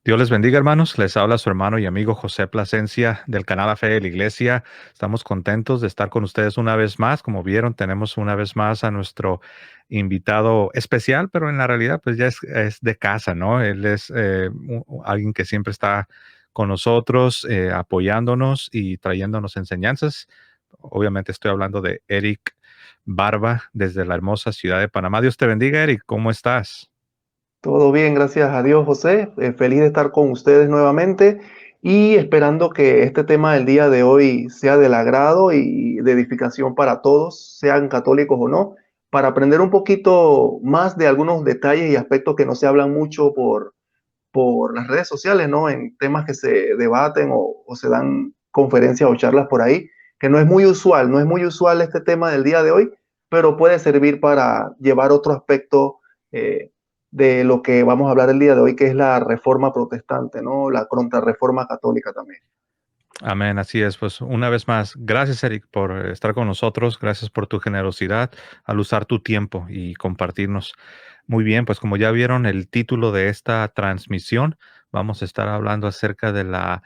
Dios les bendiga, hermanos. Les habla su hermano y amigo José Plasencia del canal La Fe de la Iglesia. Estamos contentos de estar con ustedes una vez más. Como vieron, tenemos una vez más a nuestro invitado especial, pero en la realidad pues ya es de casa, ¿no? Él es alguien que siempre está con nosotros, apoyándonos y trayéndonos enseñanzas. Obviamente estoy hablando de Eric Barba desde la hermosa ciudad de Panamá. Dios te bendiga, Eric. ¿Cómo estás? Todo bien, gracias a Dios, José. Feliz de estar con ustedes nuevamente y esperando que este tema del día de hoy sea del agrado y de edificación para todos, sean católicos o no, para aprender un poquito más de algunos detalles y aspectos que no se hablan mucho por las redes sociales, ¿no? En temas que se debaten o se dan conferencias o charlas por ahí, que no es muy usual este tema del día de hoy, pero puede servir para llevar otro aspecto eh, de lo que vamos a hablar el día de hoy, que es la reforma protestante, ¿no? La contrarreforma católica también. Amén, así es. Pues una vez más, gracias Eric por estar con nosotros, gracias por tu generosidad al usar tu tiempo y compartirnos. Muy bien, pues como ya vieron el título de esta transmisión, vamos a estar hablando acerca de la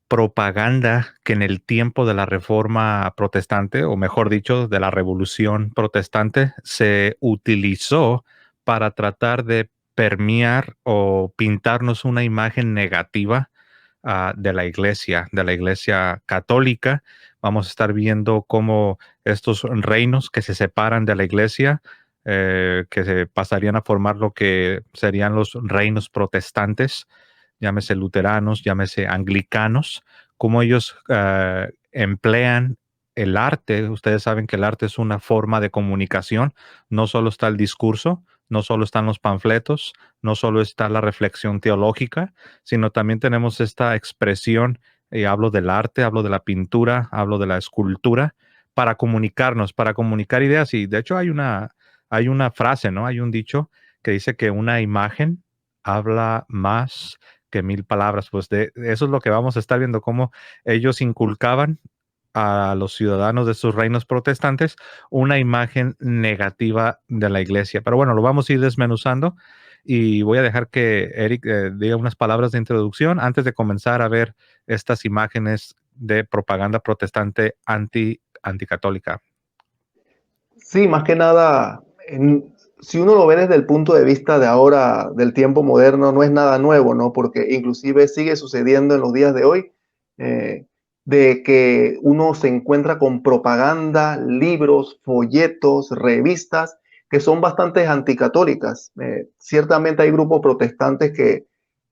propaganda que en el tiempo de la Reforma Protestante, o mejor dicho, de la Revolución Protestante, se utilizó para tratar de permear o pintarnos una imagen negativa de la iglesia católica. Vamos a estar viendo cómo estos reinos que se separan de la iglesia, que se pasarían a formar lo que serían los reinos protestantes, llámese luteranos, llámese anglicanos, cómo ellos emplean el arte. Ustedes saben que el arte es una forma de comunicación. No solo está el discurso, no solo están los panfletos, no solo está la reflexión teológica, sino también tenemos esta expresión, hablo del arte, hablo de la pintura, hablo de la escultura, para comunicarnos, para comunicar ideas. Y de hecho hay una frase, ¿no? Hay un dicho que dice que una imagen habla más que mil palabras. Pues de eso es lo que vamos a estar viendo, cómo ellos inculcaban a los ciudadanos de sus reinos protestantes una imagen negativa de la iglesia. Pero bueno, lo vamos a ir desmenuzando y voy a dejar que Eric diga unas palabras de introducción antes de comenzar a ver estas imágenes de propaganda protestante anticatólica. Sí, más que nada, si uno lo ve desde el punto de vista de ahora, del tiempo moderno, no es nada nuevo, ¿no? Porque inclusive sigue sucediendo en los días de hoy, eh, de que uno se encuentra con propaganda, libros, folletos, revistas, que son bastante anticatólicas. Ciertamente hay grupos protestantes que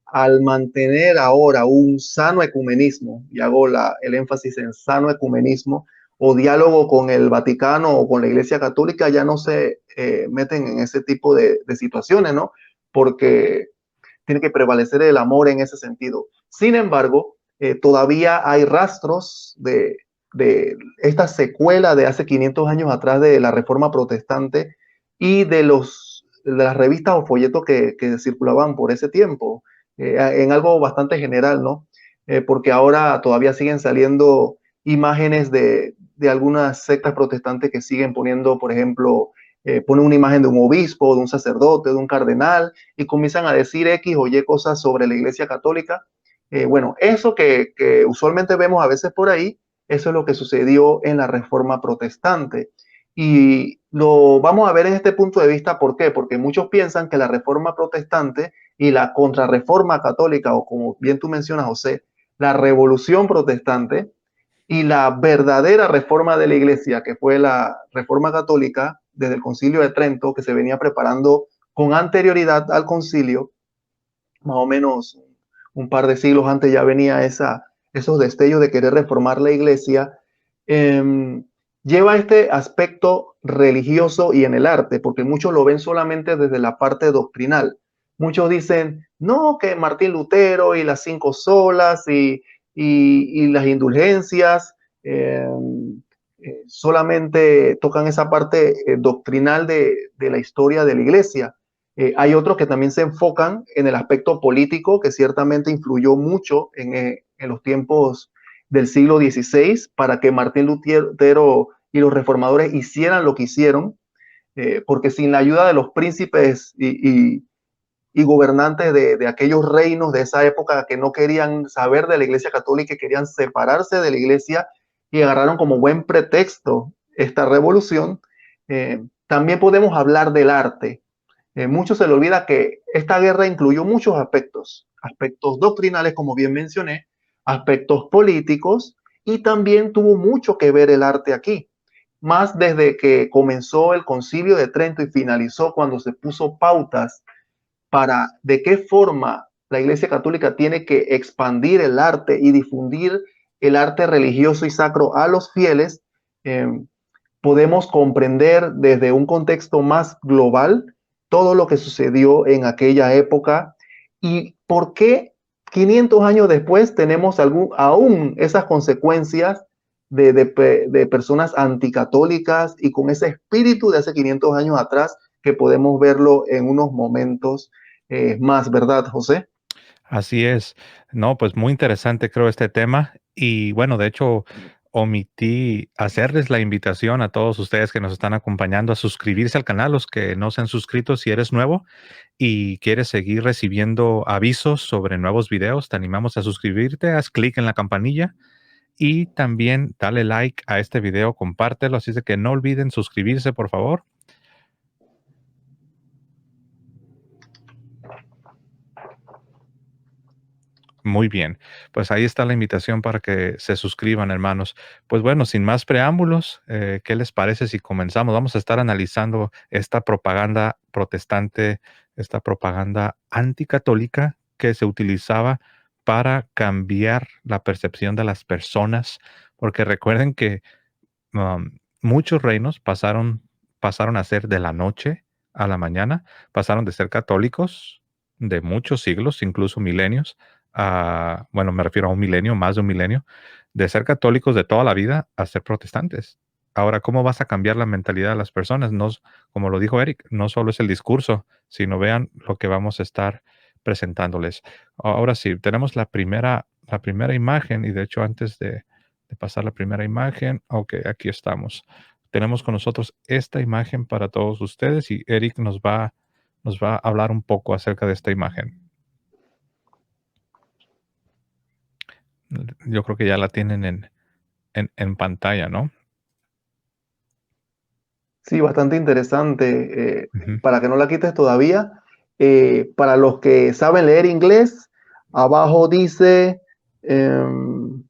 al mantener ahora un sano ecumenismo, y hago el énfasis en sano ecumenismo, o diálogo con el Vaticano o con la Iglesia Católica, ya no se meten en ese tipo de situaciones, ¿no? Porque tiene que prevalecer el amor en ese sentido. Sin embargo, todavía hay rastros de esta secuela de hace 500 años atrás de la Reforma Protestante y de las revistas o folletos que circulaban por ese tiempo, en algo bastante general, ¿no? Porque ahora todavía siguen saliendo imágenes de algunas sectas protestantes que siguen poniendo, por ejemplo, ponen una imagen de un obispo, de un sacerdote, de un cardenal, y comienzan a decir X o Y cosas sobre la Iglesia Católica. Bueno, eso que usualmente vemos a veces por ahí, eso es lo que sucedió en la Reforma Protestante. Y lo vamos a ver en este punto de vista, ¿por qué? Porque muchos piensan que la Reforma Protestante y la Contrarreforma Católica, o como bien tú mencionas, José, la Revolución Protestante, y la verdadera reforma de la iglesia, que fue la reforma católica desde el Concilio de Trento, que se venía preparando con anterioridad al concilio, más o menos un par de siglos antes ya venía esos destellos de querer reformar la iglesia, eh, lleva este aspecto religioso y en el arte, porque muchos lo ven solamente desde la parte doctrinal. Muchos dicen, no, que Martín Lutero y las cinco solas y las indulgencias solamente tocan esa parte doctrinal de la historia de la iglesia. Hay otros que también se enfocan en el aspecto político, que ciertamente influyó mucho en los tiempos del siglo XVI para que Martín Lutero y los reformadores hicieran lo que hicieron, porque sin la ayuda de los príncipes y gobernantes de aquellos reinos de esa época que no querían saber de la iglesia católica y querían separarse de la iglesia y agarraron como buen pretexto esta revolución, también podemos hablar del arte. Mucho se le olvida que esta guerra incluyó muchos aspectos, aspectos doctrinales, como bien mencioné, aspectos políticos, y también tuvo mucho que ver el arte aquí. Más desde que comenzó el Concilio de Trento y finalizó cuando se puso pautas para de qué forma la Iglesia Católica tiene que expandir el arte y difundir el arte religioso y sacro a los fieles, eh, podemos comprender desde un contexto más global todo lo que sucedió en aquella época y por qué 500 años después tenemos aún esas consecuencias de personas anticatólicas y con ese espíritu de hace 500 años atrás que podemos verlo en unos momentos más, ¿verdad, José? Así es. No, pues muy interesante creo este tema y bueno, de hecho omití hacerles la invitación a todos ustedes que nos están acompañando a suscribirse al canal, los que no se han suscrito si eres nuevo y quieres seguir recibiendo avisos sobre nuevos videos, te animamos a suscribirte, haz clic en la campanilla y también dale like a este video, compártelo, así es de que no olviden suscribirse, por favor. Muy bien, pues ahí está la invitación para que se suscriban, hermanos. Pues bueno, sin más preámbulos, ¿qué les parece si comenzamos? Vamos a estar analizando esta propaganda protestante, esta propaganda anticatólica que se utilizaba para cambiar la percepción de las personas, porque recuerden que muchos reinos pasaron a ser de la noche a la mañana, pasaron de ser católicos de muchos siglos, incluso milenios, bueno, me refiero a un milenio, más de un milenio, de ser católicos de toda la vida a ser protestantes. Ahora, ¿cómo vas a cambiar la mentalidad de las personas? No, como lo dijo Eric, no solo es el discurso, sino vean lo que vamos a estar presentándoles. Ahora sí, tenemos la primera imagen y de hecho antes de pasar la primera imagen. Ok, aquí estamos. Tenemos con nosotros esta imagen para todos ustedes y Eric nos va a hablar un poco acerca de esta imagen. Yo creo que ya la tienen en pantalla, ¿no? Sí, bastante interesante. Ujú, Para que no la quites todavía, para los que saben leer inglés, abajo dice em,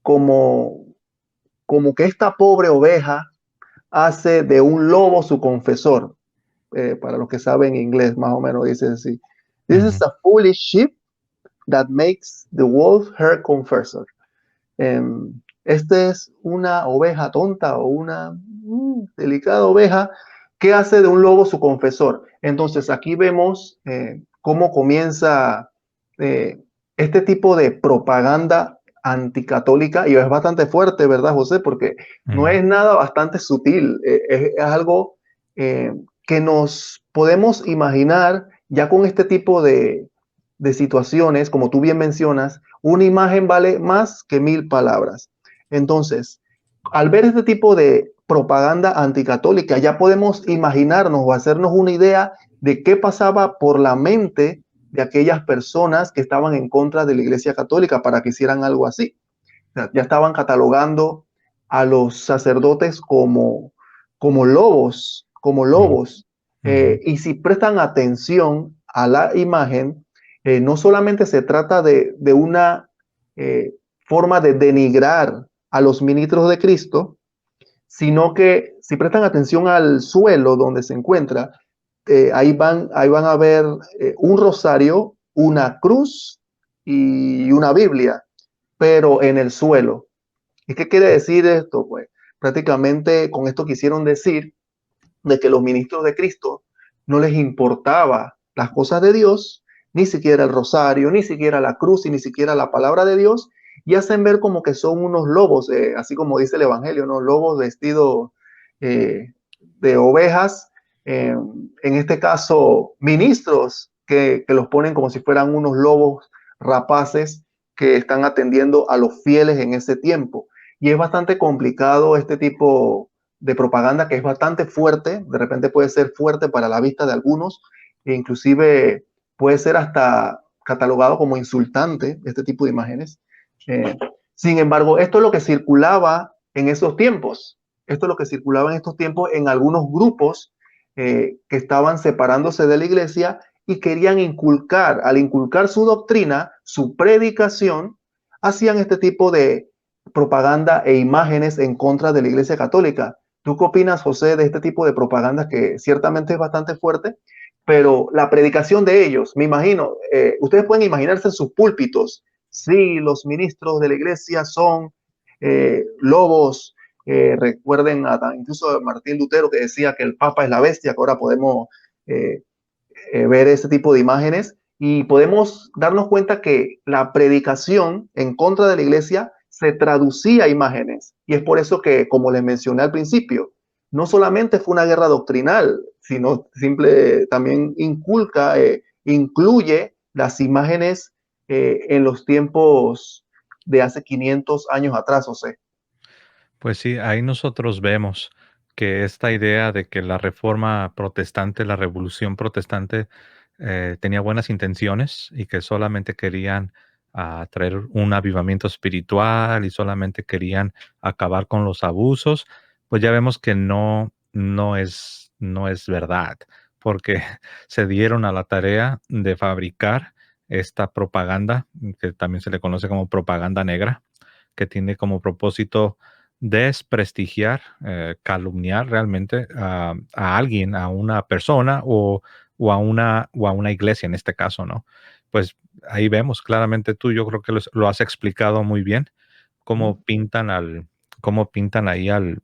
como, como que esta pobre oveja hace de un lobo su confesor. Para los que saben inglés, más o menos dice así. This is ujú, a foolish sheep that makes the wolf her confessor. Esta es una oveja tonta o una delicada oveja que hace de un lobo su confesor. Entonces aquí vemos cómo comienza eh, este tipo de propaganda anticatólica y es bastante fuerte, ¿verdad, José? Porque no ujú, es nada bastante sutil, es algo eh, que nos podemos imaginar ya con este tipo de situaciones, como tú bien mencionas, una imagen vale más que 1000 palabras. Entonces, al ver este tipo de propaganda anticatólica, ya podemos imaginarnos o hacernos una idea de qué pasaba por la mente de aquellas personas que estaban en contra de la Iglesia Católica para que hicieran algo así. O sea, ya estaban catalogando a los sacerdotes como lobos, como ujú, lobos. ujú, Y si prestan atención a la imagen, no solamente se trata de una eh, forma de denigrar a los ministros de Cristo, sino que si prestan atención al suelo donde se encuentra, ahí van a ver un rosario, una cruz y una Biblia, pero en el suelo. ¿Y qué quiere decir esto? Pues prácticamente con esto quisieron decir de que los ministros de Cristo no les importaba las cosas de Dios, ni siquiera el rosario, ni siquiera la cruz y ni siquiera la palabra de Dios, y hacen ver como que son unos lobos, así como dice el Evangelio, ¿no? Lobos vestidos de ovejas, en este caso ministros que los ponen como si fueran unos lobos rapaces que están atendiendo a los fieles en ese tiempo. Y es bastante complicado este tipo de propaganda que es bastante fuerte, de repente puede ser fuerte para la vista de algunos, e inclusive puede ser hasta catalogado como insultante este tipo de imágenes. Eh, Sin embargo, esto es lo que circulaba en esos tiempos, esto es lo que circulaba en estos tiempos en algunos grupos que estaban separándose de la iglesia y querían inculcar, al inculcar su doctrina, su predicación, hacían este tipo de propaganda e imágenes en contra de la iglesia católica. ¿Tú qué opinas, José, de este tipo de propaganda que ciertamente es bastante fuerte? Pero la predicación de ellos, me imagino, ustedes pueden imaginarse en sus púlpitos, sí, los ministros de la iglesia son lobos, recuerden incluso a Martín Lutero que decía que el Papa es la bestia, que ahora podemos eh, ver ese tipo de imágenes y podemos darnos cuenta que la predicación en contra de la iglesia se traducía a imágenes. Y es por eso que, como les mencioné al principio, no solamente fue una guerra doctrinal, sino también incluye las imágenes en los tiempos de hace 500 años atrás, o sea. Pues sí, ahí nosotros vemos que esta idea de que la reforma protestante, la revolución protestante, tenía buenas intenciones y que solamente querían traer un avivamiento espiritual y solamente querían acabar con los abusos, pues ya vemos que no es verdad, porque se dieron a la tarea de fabricar esta propaganda, que también se le conoce como propaganda negra, que tiene como propósito desprestigiar, calumniar realmente a alguien, a una persona o a una iglesia en este caso, ¿no? Pues ahí vemos claramente tú, yo creo que lo has explicado muy bien, cómo pintan cómo pintan ahí al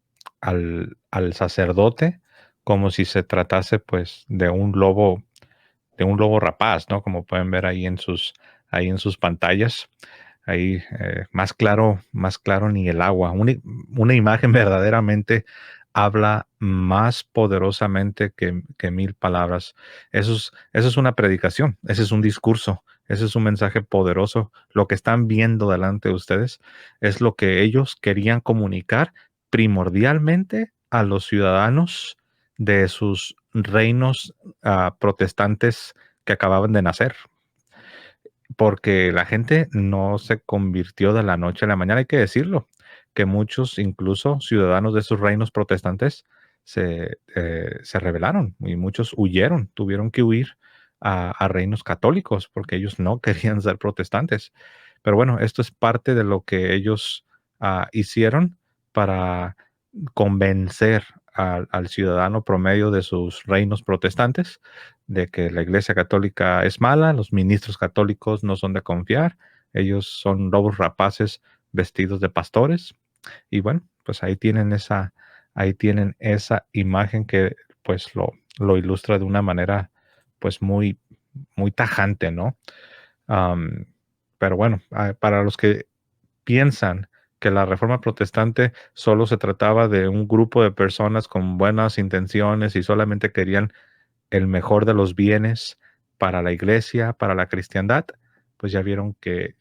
sacerdote como si se tratase pues de un lobo rapaz, ¿no? Como pueden ver ahí en sus pantallas. Ahí más claro ni el agua. Una imagen verdaderamente habla más poderosamente que mil palabras. Eso es una predicación, ese es un discurso, ese es un mensaje poderoso. Lo que están viendo delante de ustedes es lo que ellos querían comunicar primordialmente a los ciudadanos de sus reinos protestantes que acababan de nacer, porque la gente no se convirtió de la noche a la mañana, hay que decirlo, que muchos, incluso ciudadanos de esos reinos protestantes, se rebelaron y muchos huyeron, tuvieron que huir a reinos católicos porque ellos no querían ser protestantes. Pero bueno, esto es parte de lo que ellos hicieron para convencer al ciudadano promedio de sus reinos protestantes de que la Iglesia Católica es mala, los ministros católicos no son de confiar, ellos son lobos rapaces vestidos de pastores. Y bueno, pues ahí tienen esa imagen que pues lo ilustra de una manera pues muy tajante, ¿no? Am, pero bueno, para los que piensan que la reforma protestante solo se trataba de un grupo de personas con buenas intenciones y solamente querían el mejor de los bienes para la iglesia, para la cristiandad, pues ya vieron que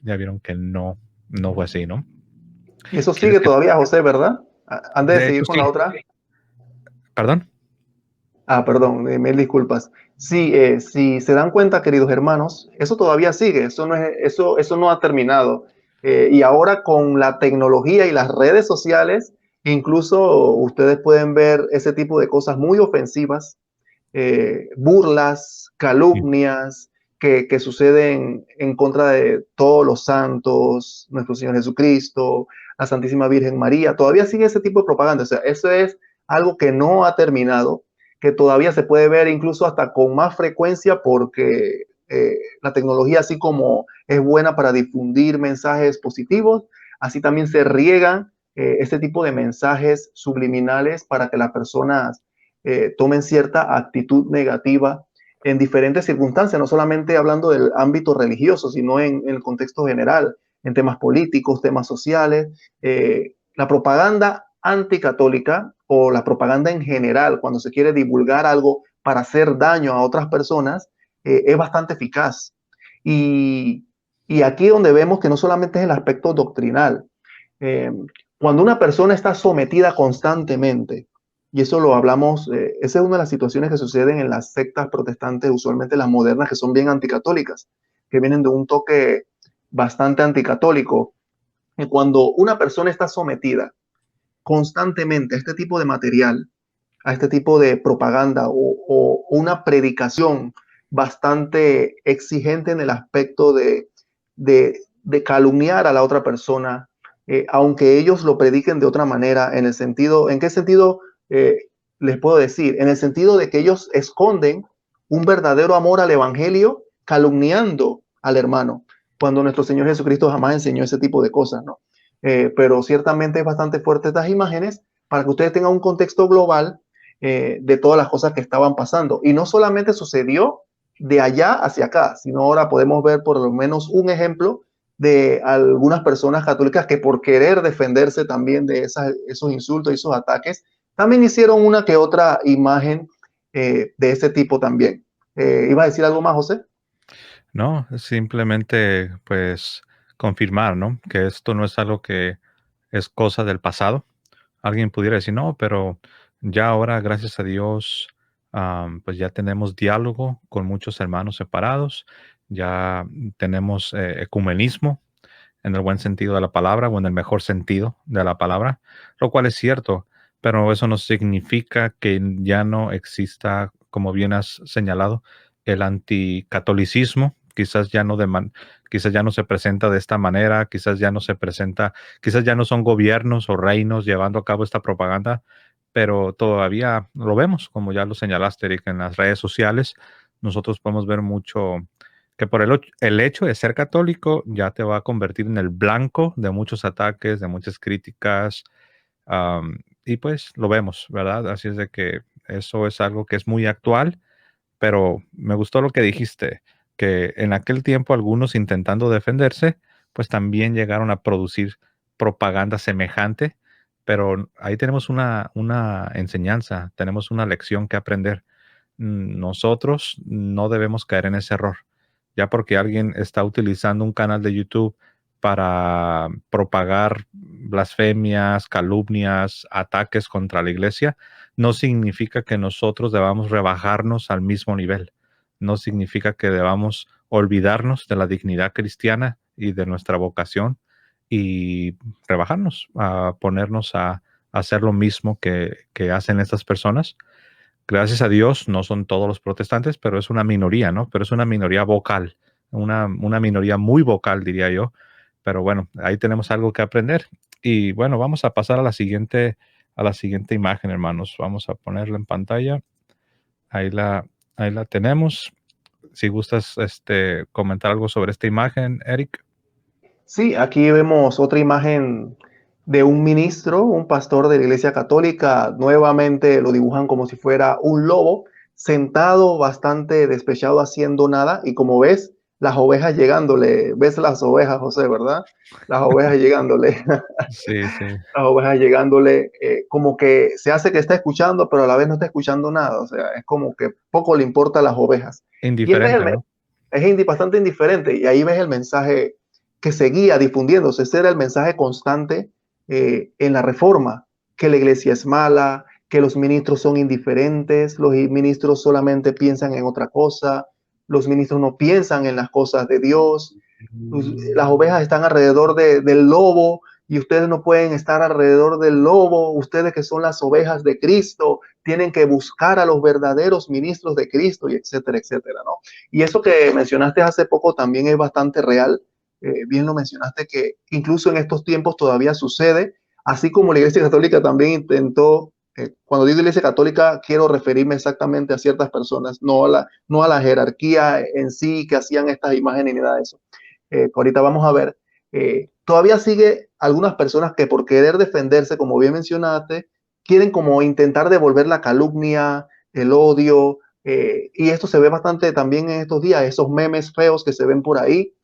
no fue así, ¿no? Y eso ¿Quieres sigue que, todavía, José, ¿verdad? Antes de de hecho, seguir con la sí, otra. perdón? Perdón, mil disculpas. Sí, si se dan cuenta, queridos hermanos, eso todavía sigue, eso no ha terminado. Y ahora con la tecnología y las redes sociales, incluso ustedes pueden ver ese tipo de cosas muy ofensivas, burlas, Sí, calumnias, que suceden en contra de todos los santos, nuestro Señor Jesucristo, la Santísima Virgen María. Todavía sigue ese tipo de propaganda. O sea, eso es algo que no ha terminado, que todavía se puede ver incluso hasta con más frecuencia porque la tecnología, así como es buena para difundir mensajes positivos, así también se riegan este tipo de mensajes subliminales para que las personas tomen cierta actitud negativa en diferentes circunstancias, no solamente hablando del ámbito religioso, sino en el contexto general, en temas políticos, temas sociales. La propaganda anticatólica o la propaganda en general, cuando se quiere divulgar algo para hacer daño a otras personas, es bastante eficaz. Y, y aquí donde vemos que no solamente es el aspecto doctrinal, eh, cuando una persona está sometida constantemente, y eso lo hablamos, esa es una de las situaciones que suceden en las sectas protestantes, usualmente las modernas, que son bien anticatólicas, que vienen de un toque bastante anticatólico. Y cuando una persona está sometida constantemente a este tipo de material, a este tipo de propaganda o una predicación bastante exigente en el aspecto de calumniar a la otra persona, aunque ellos lo prediquen de otra manera, en el sentido, ¿en qué sentido les puedo decir? En el sentido de que ellos esconden un verdadero amor al evangelio calumniando al hermano, cuando nuestro Señor Jesucristo jamás enseñó ese tipo de cosas, ¿no? Pero ciertamente es bastante fuerte estas imágenes para que ustedes tengan un contexto global de todas las cosas que estaban pasando. Y no solamente sucedió de allá hacia acá, sino ahora podemos ver por lo menos un ejemplo de algunas personas católicas que por querer defenderse también de esos insultos y esos ataques, también hicieron una que otra imagen de ese tipo también. ¿Iba a decir algo más, José? No, simplemente pues confirmar, ¿no? Que esto no es algo que es cosa del pasado. Alguien pudiera decir, no, pero ya ahora, gracias a Dios, pues ya tenemos diálogo con muchos hermanos separados, ya tenemos ecumenismo en el buen sentido de la palabra o en el mejor sentido de la palabra, lo cual es cierto, pero eso no significa que ya no exista, como bien has señalado, el anticatolicismo. Quizás ya no se presenta de esta manera, quizás ya no se presenta, quizás ya no son gobiernos o reinos llevando a cabo esta propaganda, pero todavía lo vemos, como ya lo señalaste, Eric, en las redes sociales. Nosotros podemos ver mucho que por el hecho de ser católico ya te va a convertir en el blanco de muchos ataques, de muchas críticas, y pues lo vemos, ¿verdad? Así es de que eso es algo que es muy actual, pero me gustó lo que dijiste, que en aquel tiempo algunos intentando defenderse, pues también llegaron a producir propaganda semejante, pero ahí tenemos una enseñanza, tenemos una lección que aprender. Nosotros no debemos caer en ese error. Ya porque alguien está utilizando un canal de YouTube para propagar blasfemias, calumnias, ataques contra la iglesia, no significa que nosotros debamos rebajarnos al mismo nivel. No significa que debamos olvidarnos de la dignidad cristiana y de nuestra vocación y rebajarnos, a ponernos a hacer lo mismo que hacen estas personas. Gracias a Dios no son todos los protestantes, pero es una minoría, ¿no? Pero es una minoría vocal, una minoría muy vocal, diría yo. Pero bueno, ahí tenemos algo que aprender. Y bueno, vamos a pasar a la siguiente imagen, hermanos. Vamos a ponerla en pantalla. Ahí la, ahí la tenemos. Si gustas comentar algo sobre esta imagen, Eric. Sí, aquí vemos otra imagen de un ministro, un pastor de la Iglesia Católica. Nuevamente lo dibujan como si fuera un lobo, sentado bastante despechado haciendo nada. Y como ves, las ovejas llegándole. ¿Ves las ovejas, José, verdad? Las ovejas llegándole. Sí, sí. Las ovejas llegándole, como que se hace que está escuchando, pero a la vez no está escuchando nada. O sea, es como que poco le importa a las ovejas. Y este Indiferente, ¿no? es bastante indiferente. Y ahí ves el mensaje que seguía difundiéndose. Ese era el mensaje constante en la reforma, que la iglesia es mala, que los ministros son indiferentes, los ministros solamente piensan en otra cosa, los ministros no piensan en las cosas de Dios, las ovejas están alrededor del lobo y ustedes no pueden estar alrededor del lobo, ustedes que son las ovejas de Cristo, tienen que buscar a los verdaderos ministros de Cristo, y etcétera, etcétera, ¿no? Y eso que mencionaste hace poco también es bastante real. Bien lo mencionaste, que incluso en estos tiempos todavía sucede, así como la Iglesia Católica también intentó, cuando digo Iglesia Católica quiero referirme exactamente a ciertas personas, no a la jerarquía en sí que hacían estas imágenes ni nada de eso. Ahorita vamos a ver, todavía sigue algunas personas que por querer defenderse, como bien mencionaste, quieren como intentar devolver la calumnia, el odio, y esto se ve bastante también en estos días, esos memes feos que se ven por ahí,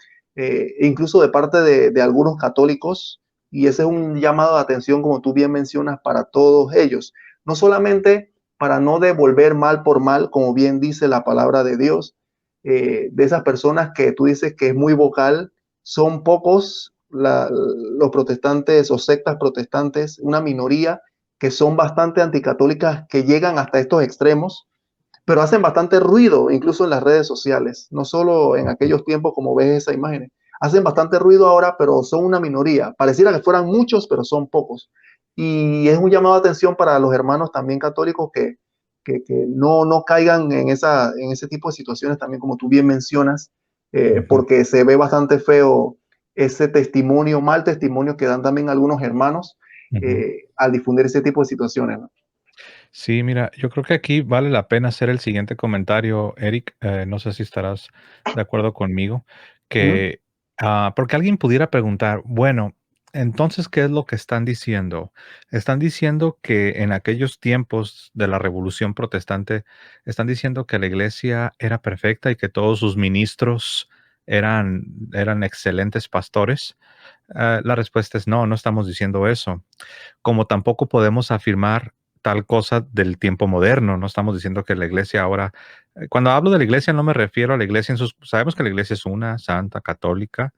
incluso de parte de algunos católicos, y ese es un llamado de atención, como tú bien mencionas, para todos ellos, no solamente para no devolver mal por mal, como bien dice la palabra de Dios, de esas personas que tú dices que es muy vocal, son pocos los protestantes o sectas protestantes, una minoría que son bastante anticatólicas, que llegan hasta estos extremos, pero hacen bastante ruido, incluso en las redes sociales, no solo en aquellos tiempos como ves esas imágenes. Hacen bastante ruido ahora, pero son una minoría. Pareciera que fueran muchos, pero son pocos. Y es un llamado de atención para los hermanos también católicos que no caigan en ese tipo de situaciones también, como tú bien mencionas, Ujú, porque se ve bastante feo ese testimonio, mal testimonio que dan también algunos hermanos ujú. al difundir ese tipo de situaciones, ¿no? Sí, mira, yo creo que aquí vale la pena hacer el siguiente comentario, Eric. No sé si estarás de acuerdo conmigo, Ujú. que porque alguien pudiera preguntar, bueno, entonces, ¿qué es lo que están diciendo? Están diciendo que en aquellos tiempos de la Revolución Protestante, están diciendo que la iglesia era perfecta y que todos sus ministros eran excelentes pastores. La respuesta es no, no estamos diciendo eso, como tampoco podemos afirmar tal cosa del tiempo moderno. No estamos diciendo que la iglesia ahora, cuando hablo de la iglesia no me refiero a la iglesia en sus, sabemos que la iglesia es una, santa, católica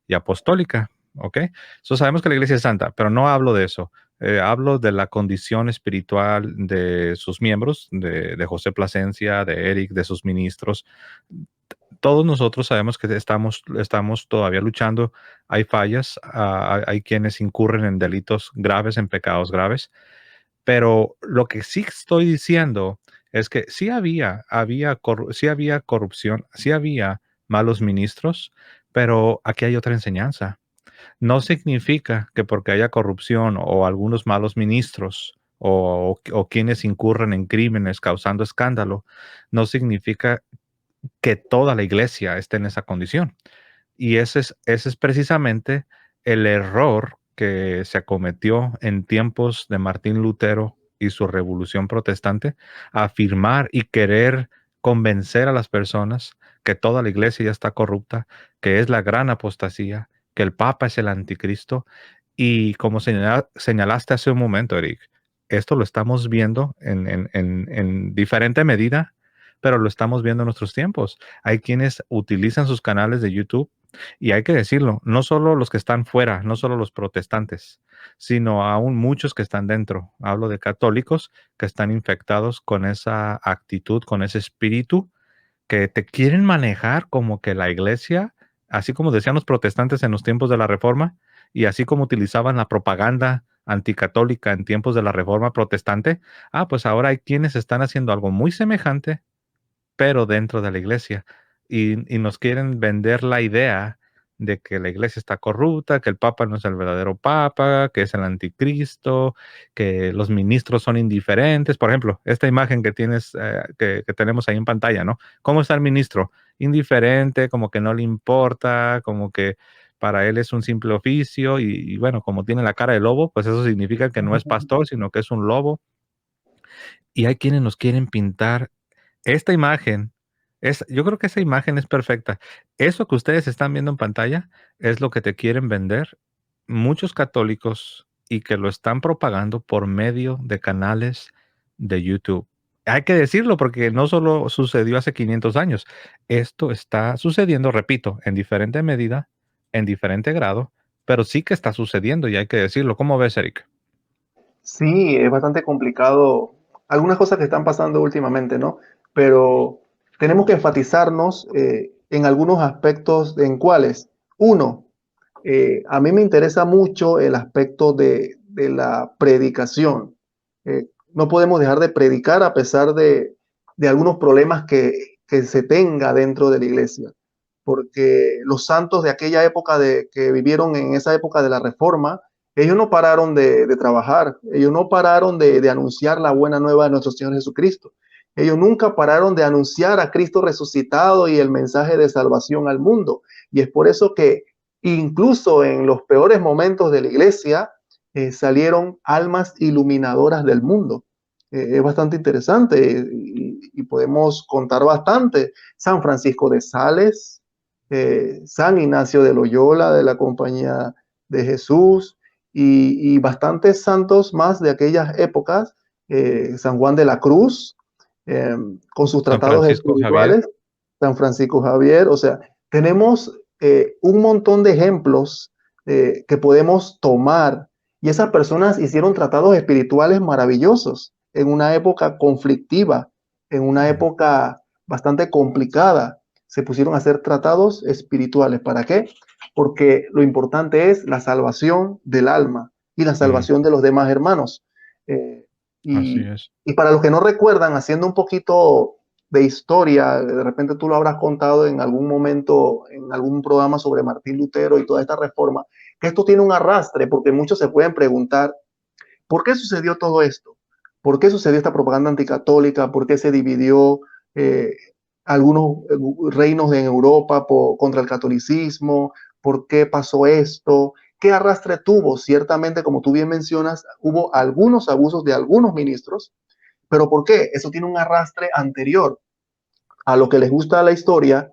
y apostólica, ¿ok? So, sabemos que la iglesia es santa, pero no hablo de eso. Hablo de la condición espiritual de sus miembros, de José Plasencia, de Eric, de sus ministros. Todos nosotros sabemos que estamos todavía luchando. Hay fallas, hay quienes incurren en delitos graves, en pecados graves, pero lo que sí estoy diciendo es que sí había corrupción, sí había malos ministros, pero aquí hay otra enseñanza. No significa que porque haya corrupción o algunos malos ministros o quienes incurren en crímenes causando escándalo, no significa que toda la iglesia esté en esa condición. Y ese es precisamente el error que se acometió en tiempos de Martín Lutero y su revolución protestante, afirmar y querer convencer a las personas que toda la iglesia ya está corrupta, que es la gran apostasía, que el Papa es el anticristo. Y como señalaste hace un momento, Eric, esto lo estamos viendo en diferente medida, pero lo estamos viendo en nuestros tiempos. Hay quienes utilizan sus canales de YouTube y hay que decirlo, no solo los que están fuera, no solo los protestantes, sino aún muchos que están dentro. Hablo de católicos que están infectados con esa actitud, con ese espíritu, que te quieren manejar como que la iglesia, así como decían los protestantes en los tiempos de la Reforma, y así como utilizaban la propaganda anticatólica en tiempos de la Reforma protestante, pues ahora hay quienes están haciendo algo muy semejante pero dentro de la iglesia. Y nos quieren vender la idea de que la iglesia está corrupta, que el papa no es el verdadero papa, que es el anticristo, que los ministros son indiferentes. Por ejemplo, esta imagen que tienes, que tenemos ahí en pantalla, ¿no? ¿Cómo está el ministro? Indiferente, como que no le importa, como que para él es un simple oficio y bueno, como tiene la cara de lobo, pues eso significa que no es pastor, sino que es un lobo. Y hay quienes nos quieren pintar esta imagen yo creo que esa imagen es perfecta. Eso que ustedes están viendo en pantalla es lo que te quieren vender muchos católicos y que lo están propagando por medio de canales de YouTube. Hay que decirlo porque no solo sucedió hace 500 años. Esto está sucediendo, repito, en diferente medida, en diferente grado, pero sí que está sucediendo y hay que decirlo. ¿Cómo ves, Eric? Sí, es bastante complicado algunas cosas que están pasando últimamente, ¿no? Pero tenemos que enfatizarnos en algunos aspectos en cuáles. Uno, A mí me interesa mucho el aspecto de la predicación. No podemos dejar de predicar a pesar de algunos problemas que se tenga dentro de la iglesia, porque los santos de aquella época que vivieron en esa época de la Reforma, ellos no pararon de trabajar, ellos no pararon de anunciar la buena nueva de nuestro Señor Jesucristo. Ellos nunca pararon de anunciar a Cristo resucitado y el mensaje de salvación al mundo. Y es por eso que incluso en los peores momentos de la iglesia salieron almas iluminadoras del mundo. Es bastante interesante y podemos contar bastante. San Francisco de Sales, San Ignacio de Loyola de la Compañía de Jesús y bastantes santos más de aquellas épocas, San Juan de la Cruz, eh, con sus San tratados Francisco Javier. espirituales, San Francisco Javier, o sea, tenemos un montón de ejemplos que podemos tomar y esas personas hicieron tratados espirituales maravillosos en una época conflictiva, en una Mm, época bastante complicada. Se pusieron a hacer tratados espirituales. ¿Para qué? Porque lo importante es la salvación del alma y la mm, salvación de los demás hermanos. Eh, así y, es. y para los que no recuerdan, haciendo un poquito de historia, de repente tú lo habrás contado en algún momento, en algún programa sobre Martín Lutero y toda esta reforma, que esto tiene un arrastre, porque muchos se pueden preguntar, ¿por qué sucedió todo esto? ¿Por qué sucedió esta propaganda anticatólica? ¿Por qué se dividió eh, algunos reinos en Europa contra el catolicismo? ¿Por qué pasó esto? ¿Qué arrastre tuvo? Ciertamente, como tú bien mencionas, hubo algunos abusos de algunos ministros, pero ¿por qué? Eso tiene un arrastre anterior. A lo que les gusta la historia,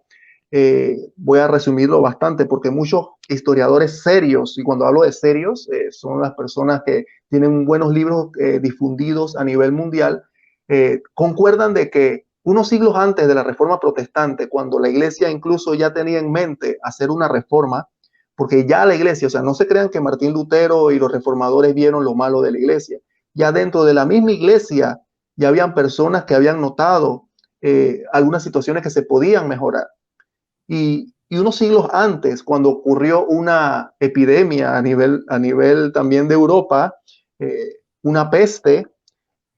voy a resumirlo bastante porque muchos historiadores serios, y cuando hablo de serios, son las personas que tienen buenos libros difundidos a nivel mundial, concuerdan de que unos siglos antes de la reforma protestante, cuando la iglesia incluso ya tenía en mente hacer una reforma, porque ya la iglesia, o sea, no se crean que Martín Lutero y los reformadores vieron lo malo de la iglesia, ya dentro de la misma iglesia ya habían personas que habían notado algunas situaciones que se podían mejorar. Y unos siglos antes, cuando ocurrió una epidemia a nivel también de Europa, una peste,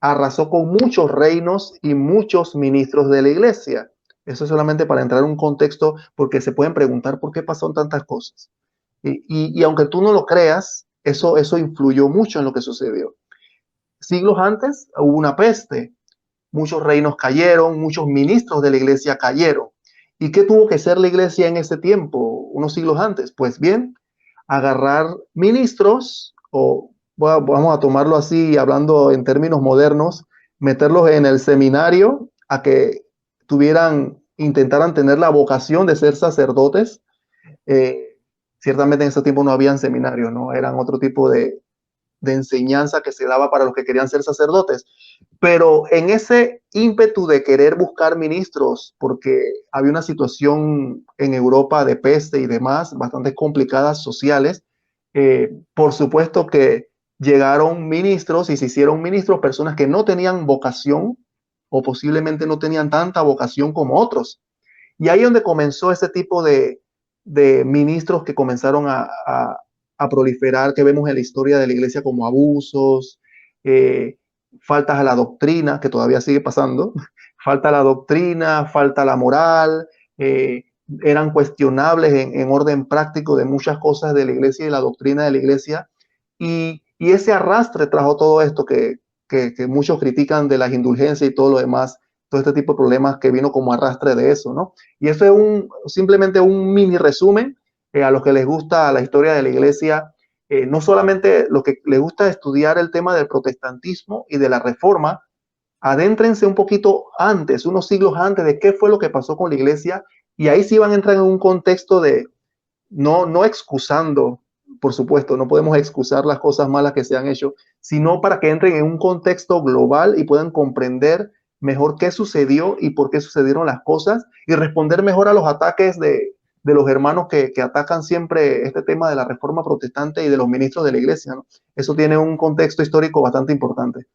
arrasó con muchos reinos y muchos ministros de la iglesia. Eso es solamente para entrar en un contexto, porque se pueden preguntar por qué pasaron tantas cosas. Y aunque tú no lo creas, eso influyó mucho en lo que sucedió. Siglos antes hubo una peste, muchos reinos cayeron, muchos ministros de la iglesia cayeron. ¿Y qué tuvo que ser la iglesia en ese tiempo, unos siglos antes? Pues bien, agarrar ministros, o vamos a tomarlo así, hablando en términos modernos, meterlos en el seminario a que intentaran tener la vocación de ser sacerdotes. Eh, Ciertamente en ese tiempo no habían seminarios, ¿no? Eran otro tipo de enseñanza que se daba para los que querían ser sacerdotes. Pero en ese ímpetu de querer buscar ministros, porque había una situación en Europa de peste y demás, bastante complicadas sociales, por supuesto que llegaron ministros y se hicieron ministros personas que no tenían vocación o posiblemente no tenían tanta vocación como otros. Y ahí es donde comenzó ese tipo de ministros que comenzaron a proliferar, que vemos en la historia de la iglesia como abusos, eh, faltas a la doctrina, que todavía sigue pasando, falta a la doctrina, falta a la moral, eh, eran cuestionables en orden práctico de muchas cosas de la iglesia y la doctrina de la iglesia. Y ese arrastre trajo todo esto que muchos critican de las indulgencias y todo lo demás, todo este tipo de problemas que vino como arrastre de eso, ¿no? Y eso es simplemente un mini resumen a los que les gusta la historia de la iglesia, no solamente los que les gusta estudiar el tema del protestantismo y de la reforma, adéntrense un poquito antes, unos siglos antes de qué fue lo que pasó con la iglesia, y ahí sí van a entrar en un contexto de no excusando, por supuesto, no podemos excusar las cosas malas que se han hecho, sino para que entren en un contexto global y puedan comprender mejor qué sucedió y por qué sucedieron las cosas y responder mejor a los ataques de los hermanos que atacan siempre este tema de la reforma protestante y de los ministros de la iglesia, ¿no? Eso tiene un contexto histórico bastante importante.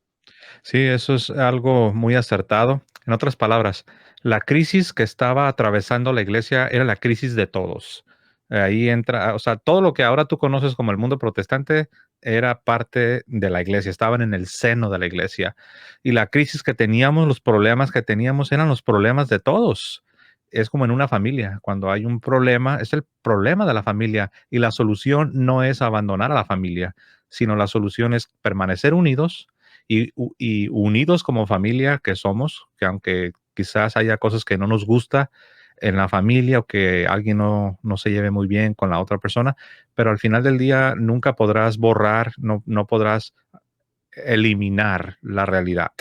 Sí, eso es algo muy acertado. En otras palabras, la crisis que estaba atravesando la iglesia era la crisis de todos. Ahí entra, o sea, todo lo que ahora tú conoces como el mundo protestante era parte de la iglesia, estaban en el seno de la iglesia. Y la crisis que teníamos, los problemas que teníamos eran los problemas de todos. Es como en una familia, cuando hay un problema, es el problema de la familia y la solución no es abandonar a la familia, sino la solución es permanecer unidos y unidos como familia que somos, que aunque quizás haya cosas que no nos gusta en la familia o que alguien no se lleve muy bien con la otra persona, pero al final del día nunca podrás borrar, no podrás eliminar la realidad.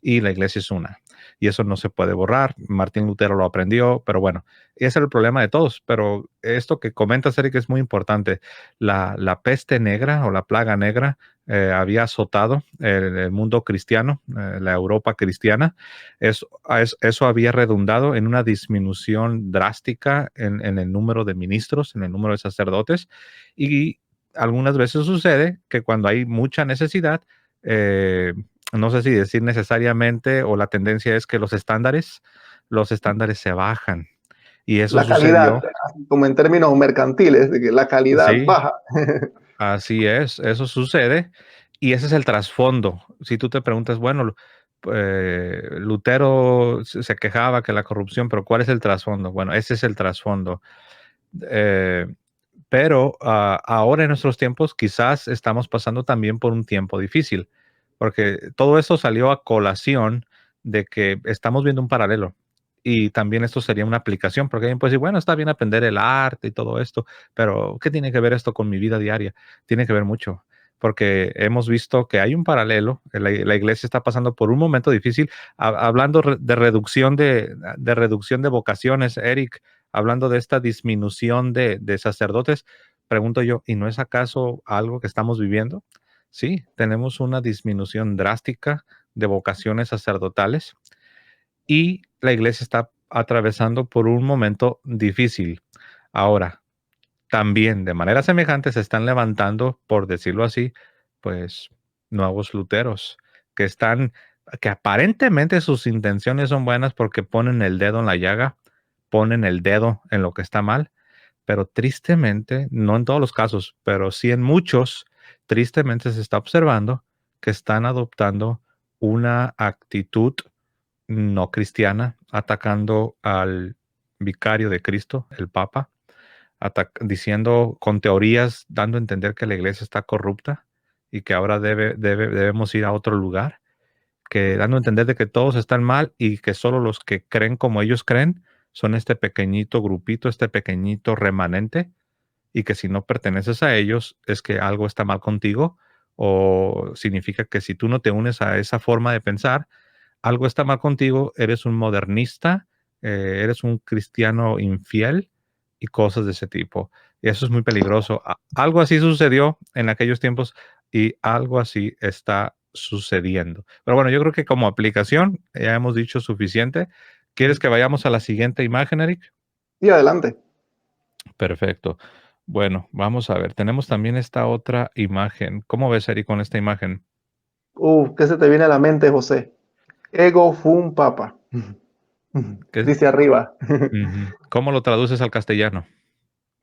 Y la iglesia es una. Y eso no se puede borrar. Martín Lutero lo aprendió, pero bueno, ese es el problema de todos. Pero esto que comentas, Eric, es muy importante. La peste negra o la plaga negra había azotado el mundo cristiano, la Europa cristiana. Eso había redundado en una disminución drástica en el número de ministros, en el número de sacerdotes. Y algunas veces sucede que cuando hay mucha necesidad, eh, no sé si decir necesariamente o la tendencia es que los estándares se bajan. Y eso La calidad, sucedió, como en términos mercantiles, de que la calidad sí, baja. así es, eso sucede. Y ese es el trasfondo. Si tú te preguntas, bueno, Lutero se quejaba que la corrupción, pero ¿cuál es el trasfondo? Bueno, ese es el trasfondo. Eh, pero ahora en nuestros tiempos quizás estamos pasando también por un tiempo difícil, porque todo esto salió a colación de que estamos viendo un paralelo. Y también esto sería una aplicación, porque alguien puede decir, bueno, está bien aprender el arte y todo esto, pero ¿qué tiene que ver esto con mi vida diaria? Tiene que ver mucho, porque hemos visto que hay un paralelo, la iglesia está pasando por un momento difícil, hablando de reducción de vocaciones, Eric, hablando de esta disminución de sacerdotes, pregunto yo, ¿y no es acaso algo que estamos viviendo? Sí, tenemos una disminución drástica de vocaciones sacerdotales y la iglesia está atravesando por un momento difícil. Ahora, también de manera semejante se están levantando, por decirlo así, pues nuevos luteros que están, que aparentemente sus intenciones son buenas porque ponen el dedo en la llaga, ponen el dedo en lo que está mal, pero tristemente, no en todos los casos, pero sí en muchos, tristemente se está observando que están adoptando una actitud no cristiana, atacando al vicario de Cristo, el Papa, diciendo con teorías, dando a entender que la iglesia está corrupta y que ahora debemos ir a otro lugar, que dando a entender de que todos están mal y que solo los que creen como ellos creen son este pequeñito grupito, este pequeñito remanente, y que si no perteneces a ellos es que algo está mal contigo, o significa que si tú no te unes a esa forma de pensar, algo está mal contigo, eres un modernista, eres un cristiano infiel y cosas de ese tipo. Y eso es muy peligroso. Algo así sucedió en aquellos tiempos y algo así está sucediendo. Pero bueno, yo creo que como aplicación ya hemos dicho suficiente. ¿Quieres que vayamos a la siguiente imagen, Eric? Y adelante. Perfecto. Bueno, vamos a ver. Tenemos también esta otra imagen. ¿Cómo ves, Eric, con esta imagen? ¿Qué se te viene a la mente, José? Ego fum papa. ¿Qué- Dice arriba. Ujú. ¿Cómo lo traduces al castellano?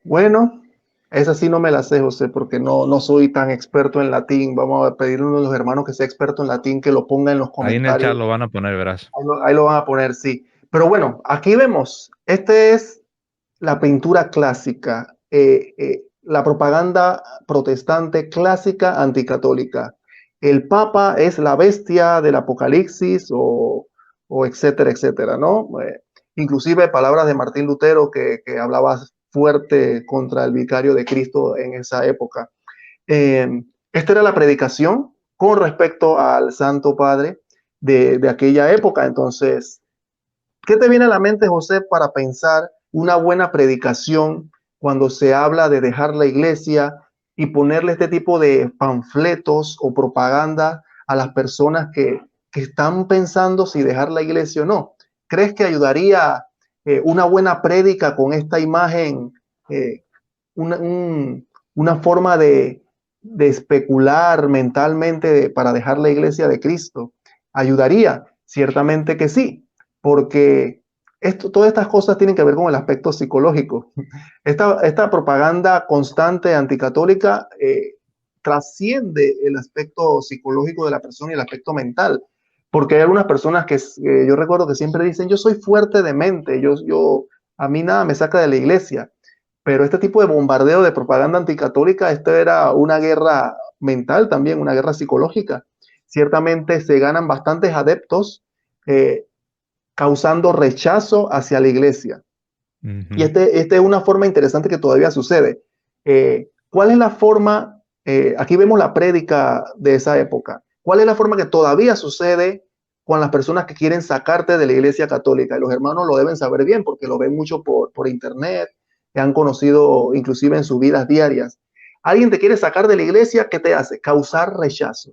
Bueno, esa sí no me la sé, José, porque no soy tan experto en latín. Vamos a pedirle a uno de los hermanos que sea experto en latín que lo ponga en los Ahí en el chat comentarios. lo van a poner, verás. Ahí lo van a poner, sí. Pero bueno, aquí vemos, esta es la pintura clásica, la propaganda protestante clásica anticatólica. El Papa es la bestia del Apocalipsis o etcétera, etcétera, ¿no? Inclusive palabras de Martín Lutero que hablaba fuerte contra el vicario de Cristo en esa época. Esta era la predicación con respecto al Santo Padre de aquella época. Entonces, ¿qué te viene a la mente, José, para pensar una buena predicación cuando se habla de dejar la iglesia y ponerle este tipo de panfletos o propaganda a las personas que están pensando si dejar la iglesia o no? ¿Crees que ayudaría una buena prédica con esta imagen, eh, una, una forma de especular mentalmente para dejar la iglesia de Cristo? ¿Ayudaría? Ciertamente que sí, porque todas estas cosas tienen que ver con el aspecto psicológico. Esta propaganda constante anticatólica trasciende el aspecto psicológico de la persona y el aspecto mental, porque hay algunas personas que yo recuerdo que siempre dicen, yo soy fuerte de mente, a mí nada me saca de la iglesia, pero este tipo de bombardeo de propaganda anticatólica, esto era una guerra mental también, una guerra psicológica. Ciertamente se ganan bastantes adeptos eh, causando rechazo hacia la iglesia. Y Ujú. este es una forma interesante que todavía sucede. ¿Cuál es la forma? Aquí vemos la prédica de esa época. ¿Cuál es la forma que todavía sucede con las personas que quieren sacarte de la iglesia católica? Y los hermanos lo deben saber bien porque lo ven mucho por internet, que han conocido inclusive en sus vidas diarias. Alguien te quiere sacar de la iglesia, ¿qué te hace? Causar rechazo.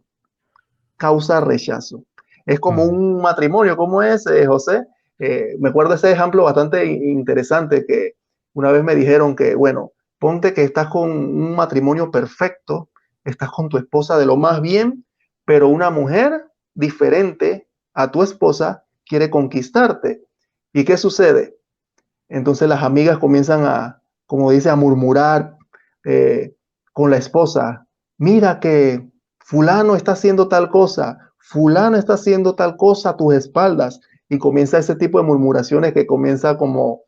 Causa rechazo. Es como Mm, un matrimonio, ¿cómo es, José? Me acuerdo ese ejemplo bastante interesante que una vez me dijeron que, bueno, ponte que estás con un matrimonio perfecto, estás con tu esposa de lo más bien, pero una mujer diferente a tu esposa quiere conquistarte. ¿Y qué sucede? Entonces las amigas comienzan a, como dice, a murmurar eh, con la esposa, mira que fulano está haciendo tal cosa, fulano está haciendo tal cosa a tus espaldas. Y comienza ese tipo de murmuraciones que comienza como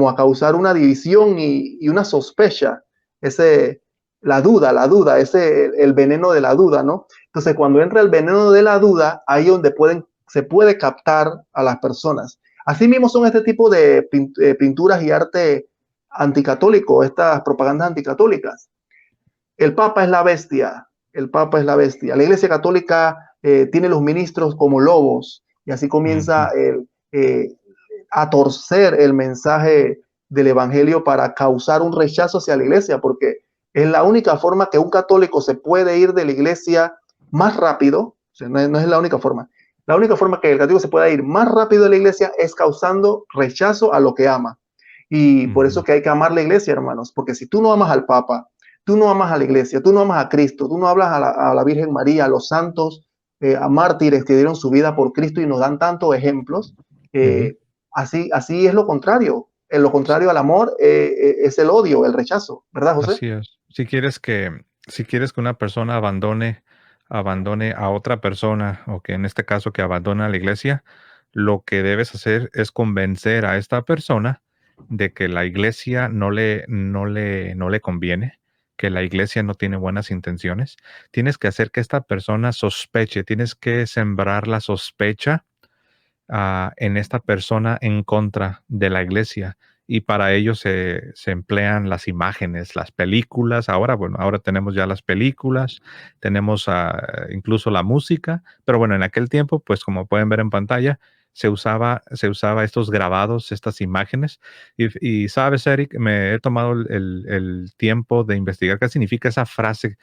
a causar una división y una sospecha, ese, la duda, ese, el veneno de la duda, ¿no? Entonces cuando entra el veneno de la duda, ahí donde se puede captar a las personas. Asimismo son este tipo de pinturas y arte anticatólico, estas propagandas anticatólicas. El Papa es la bestia, el Papa es la bestia. La Iglesia Católica tiene los ministros como lobos y así comienza ujú. a torcer el mensaje del Evangelio para causar un rechazo hacia la Iglesia, porque es la única forma que un católico se puede ir de la Iglesia más rápido, o sea, no es la única forma. La única forma que el católico se pueda ir más rápido de la iglesia es causando rechazo a lo que ama. Y por eso Ujú. que hay que amar la iglesia, hermanos, porque si tú no amas al Papa, tú no amas a la iglesia, tú no amas a Cristo, tú no hablas a la Virgen María, a los santos, a mártires que dieron su vida por Cristo y nos dan tantos ejemplos, Ujú. así es lo contrario. Lo contrario al amor es el odio, el rechazo, ¿verdad, José? Así es. Si quieres que una persona abandone a otra persona, o que en este caso que abandone a la iglesia, lo que debes hacer es convencer a esta persona de que la iglesia no le conviene, que la iglesia no tiene buenas intenciones. Tienes que hacer que esta persona sospeche, tienes que sembrar la sospecha en esta persona en contra de la iglesia. Y para ello se emplean las imágenes, las películas. Ahora, bueno, ahora tenemos ya las películas, tenemos incluso la música, pero bueno, en aquel tiempo, pues como pueden ver en pantalla, se usaba estos grabados, estas imágenes. Y sabes, Eric, me he tomado el tiempo de investigar qué significa esa frase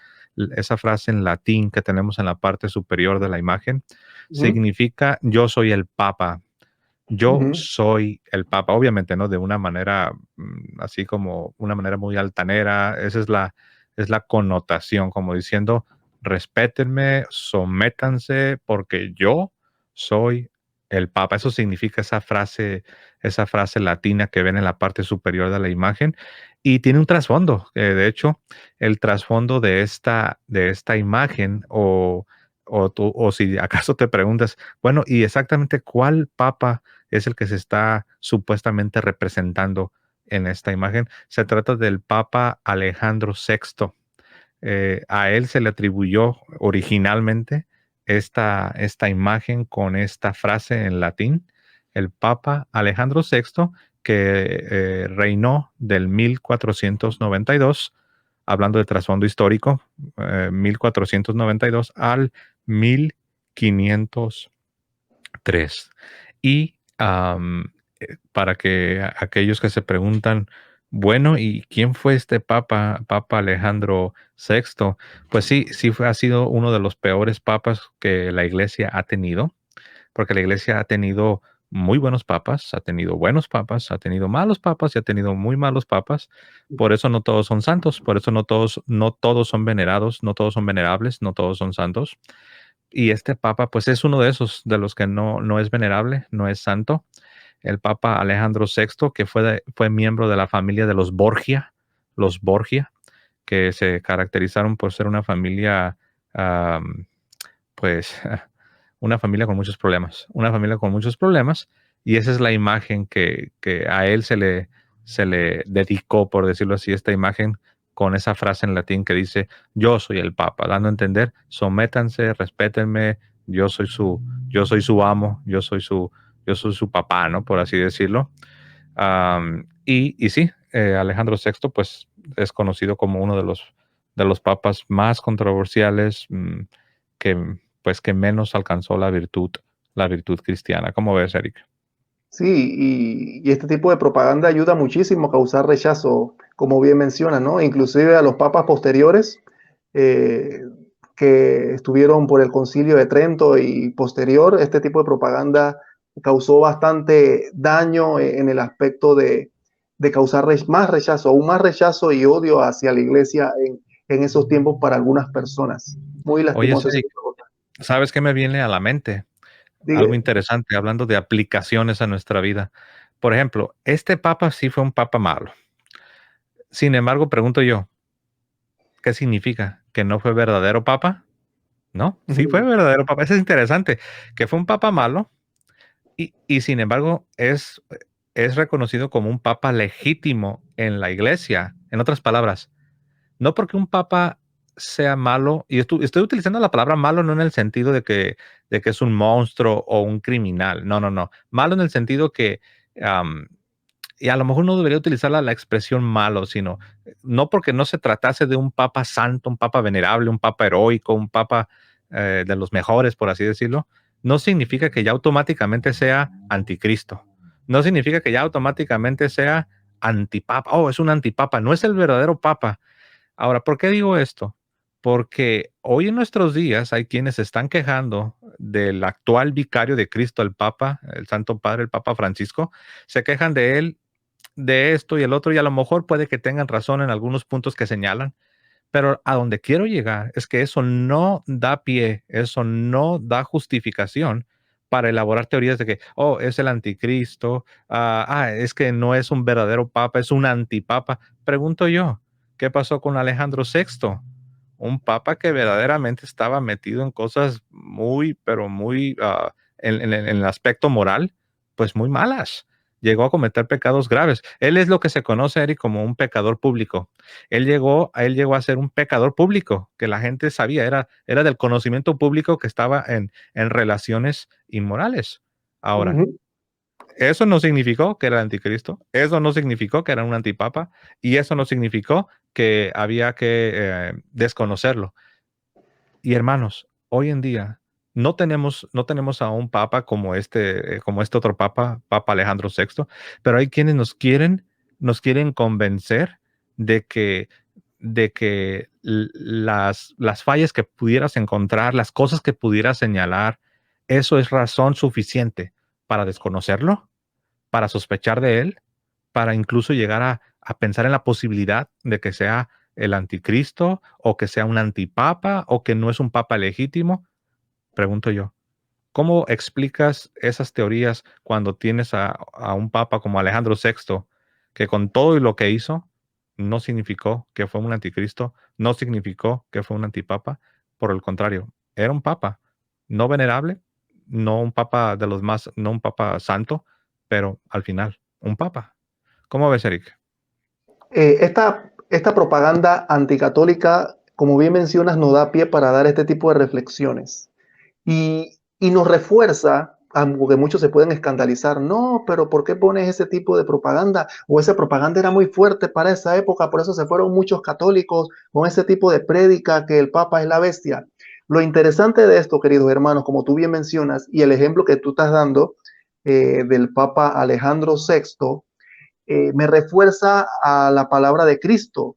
en latín que tenemos en la parte superior de la imagen. Uh -huh, Significa yo soy el Papa. uh Yo -huh, soy el Papa, obviamente, ¿no? De una manera así como una manera muy altanera. Esa es la connotación, como diciendo, respétenme, sométanse, porque yo soy el Papa. Eso significa esa frase latina que ven en la parte superior de la imagen. Y tiene un trasfondo. De hecho, el trasfondo de esta imagen, o si acaso te preguntas, bueno, ¿y exactamente cuál papa es el que se está supuestamente representando en esta imagen? Se trata del Papa Alejandro VI. A él se le atribuyó originalmente esta imagen con esta frase en latín, el Papa Alejandro VI, que reinó del 1492, hablando de trasfondo histórico, 1492 al 1503. Y para que aquellos que se preguntan, bueno, ¿y quién fue este Papa Alejandro VI? Pues sí, ha sido uno de los peores papas que la iglesia ha tenido, porque la iglesia ha tenido muy buenos papas, ha tenido buenos papas, ha tenido malos papas y ha tenido muy malos papas. Por eso no todos son santos, por eso no todos son venerados, no todos son venerables, no todos son santos. Y este papa, pues es uno de esos, de los que no es venerable, no es santo. el Papa Alejandro VI, que fue miembro de la familia de los Borgia, que se caracterizaron por ser una familia, pues, una familia con muchos problemas, y esa es la imagen que a él se le dedicó, por decirlo así, esta imagen con esa frase en latín que dice, yo soy el Papa, dando a entender, sométanse, respétenme, yo soy su amo, yo soy su papá, ¿no? Por así decirlo. Y sí, Alejandro VI, pues, es conocido como uno de los papas más controversiales, que, pues, que menos alcanzó la virtud cristiana. ¿Cómo ves, Eric? Sí, y este tipo de propaganda ayuda muchísimo a causar rechazo, como bien menciona, ¿no? Inclusive a los papas posteriores eh, que estuvieron por el Concilio de Trento y posterior, este tipo de propaganda causó bastante daño en el aspecto de causar más rechazo, aún más rechazo y odio hacia la iglesia en esos tiempos para algunas personas. Muy Oye, lastimoso eso Eric, que provoca. ¿sabes qué me viene a la mente? Algo Diga. interesante, hablando de aplicaciones a nuestra vida. Por ejemplo, este papa sí fue un papa malo. Sin embargo, pregunto yo, ¿qué significa? ¿Que no fue verdadero papa? No, sí fue verdadero papa. Eso es interesante, que fue un papa malo y sin embargo es reconocido como un papa legítimo en la iglesia. En otras palabras, no porque un papa sea malo, y estoy utilizando la palabra malo no en el sentido de que es un monstruo o un criminal. No, no, no. Malo en el sentido que, y a lo mejor no debería utilizar la expresión malo, sino no porque no se tratase de un papa santo, un papa venerable, un papa heroico, un papa de los mejores, por así decirlo, no significa que ya automáticamente sea anticristo. No significa que ya automáticamente sea antipapa. Oh, es un antipapa. No es el verdadero papa. Ahora, ¿por qué digo esto? Porque hoy en nuestros días hay quienes se están quejando del actual vicario de Cristo, el Papa, el Santo Padre, el Papa Francisco. Se quejan de él, de esto y el otro, y a lo mejor puede que tengan razón en algunos puntos que señalan, pero a donde quiero llegar es que eso no da pie, eso no da justificación para elaborar teorías de que, oh, es el anticristo, es que no es un verdadero papa, es un antipapa. Pregunto yo, ¿qué pasó con Alejandro VI? Un papa que verdaderamente estaba metido en cosas muy, pero muy, en el aspecto moral, pues muy malas. Llegó a cometer pecados graves. Él es lo que se conoce, Eric, como un pecador público. Él llegó a ser un pecador público, que la gente sabía, era del conocimiento público que estaba en relaciones inmorales. Ahora, Ujú. eso no significó que era el anticristo, eso no significó que era un antipapa, y eso no significó que había que desconocerlo. Y hermanos, hoy en día no tenemos a un papa como este otro papa, Papa Alejandro VI, pero hay quienes nos quieren convencer de que, las fallas que pudieras encontrar, las cosas que pudieras señalar, eso es razón suficiente para desconocerlo, para sospechar de él, para incluso llegar a pensar en la posibilidad de que sea el anticristo o que sea un antipapa o que no es un papa legítimo. Pregunto yo, ¿cómo explicas esas teorías cuando tienes a un papa como Alejandro VI, que con todo y lo que hizo, no significó que fue un anticristo, no significó que fue un antipapa? Por el contrario, era un papa no venerable, no un papa de los más, no un papa santo, pero al final, un papa. ¿Cómo ves, Eric? Esta propaganda anticatólica, como bien mencionas, nos da pie para dar este tipo de reflexiones y nos refuerza, aunque muchos se pueden escandalizar, no, pero ¿por qué pones ese tipo de propaganda? O esa propaganda era muy fuerte para esa época, por eso se fueron muchos católicos con ese tipo de prédica que el Papa es la bestia. Lo interesante de esto, queridos hermanos, como tú bien mencionas, y el ejemplo que tú estás dando del Papa Alejandro VI, me refuerza a la palabra de Cristo.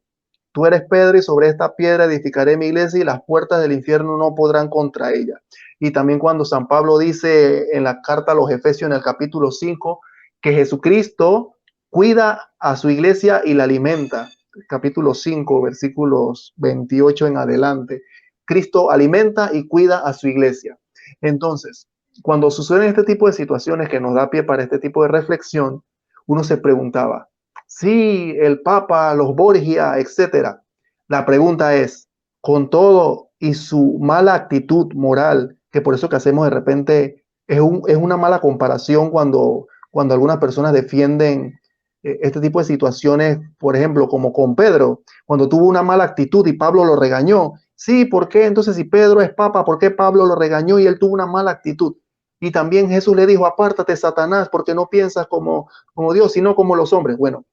Tú eres Pedro y sobre esta piedra edificaré mi iglesia y las puertas del infierno no podrán contra ella. Y también cuando San Pablo dice en la carta a los Efesios en el capítulo 5 que Jesucristo cuida a su iglesia y la alimenta. Capítulo 5 versículos 28 en adelante. Cristo alimenta y cuida a su iglesia. Entonces, cuando suceden este tipo de situaciones que nos da pie para este tipo de reflexión, uno se preguntaba, sí, el Papa, los Borgia, etcétera. La pregunta es, con todo y su mala actitud moral, que por eso que hacemos de repente, es una mala comparación cuando algunas personas defienden este tipo de situaciones, por ejemplo, como con Pedro, cuando tuvo una mala actitud y Pablo lo regañó. Sí, ¿por qué? Entonces, si Pedro es papa, ¿por qué Pablo lo regañó y él tuvo una mala actitud? Y también Jesús le dijo, apártate, Satanás, porque no piensas como Dios, sino como los hombres. Bueno,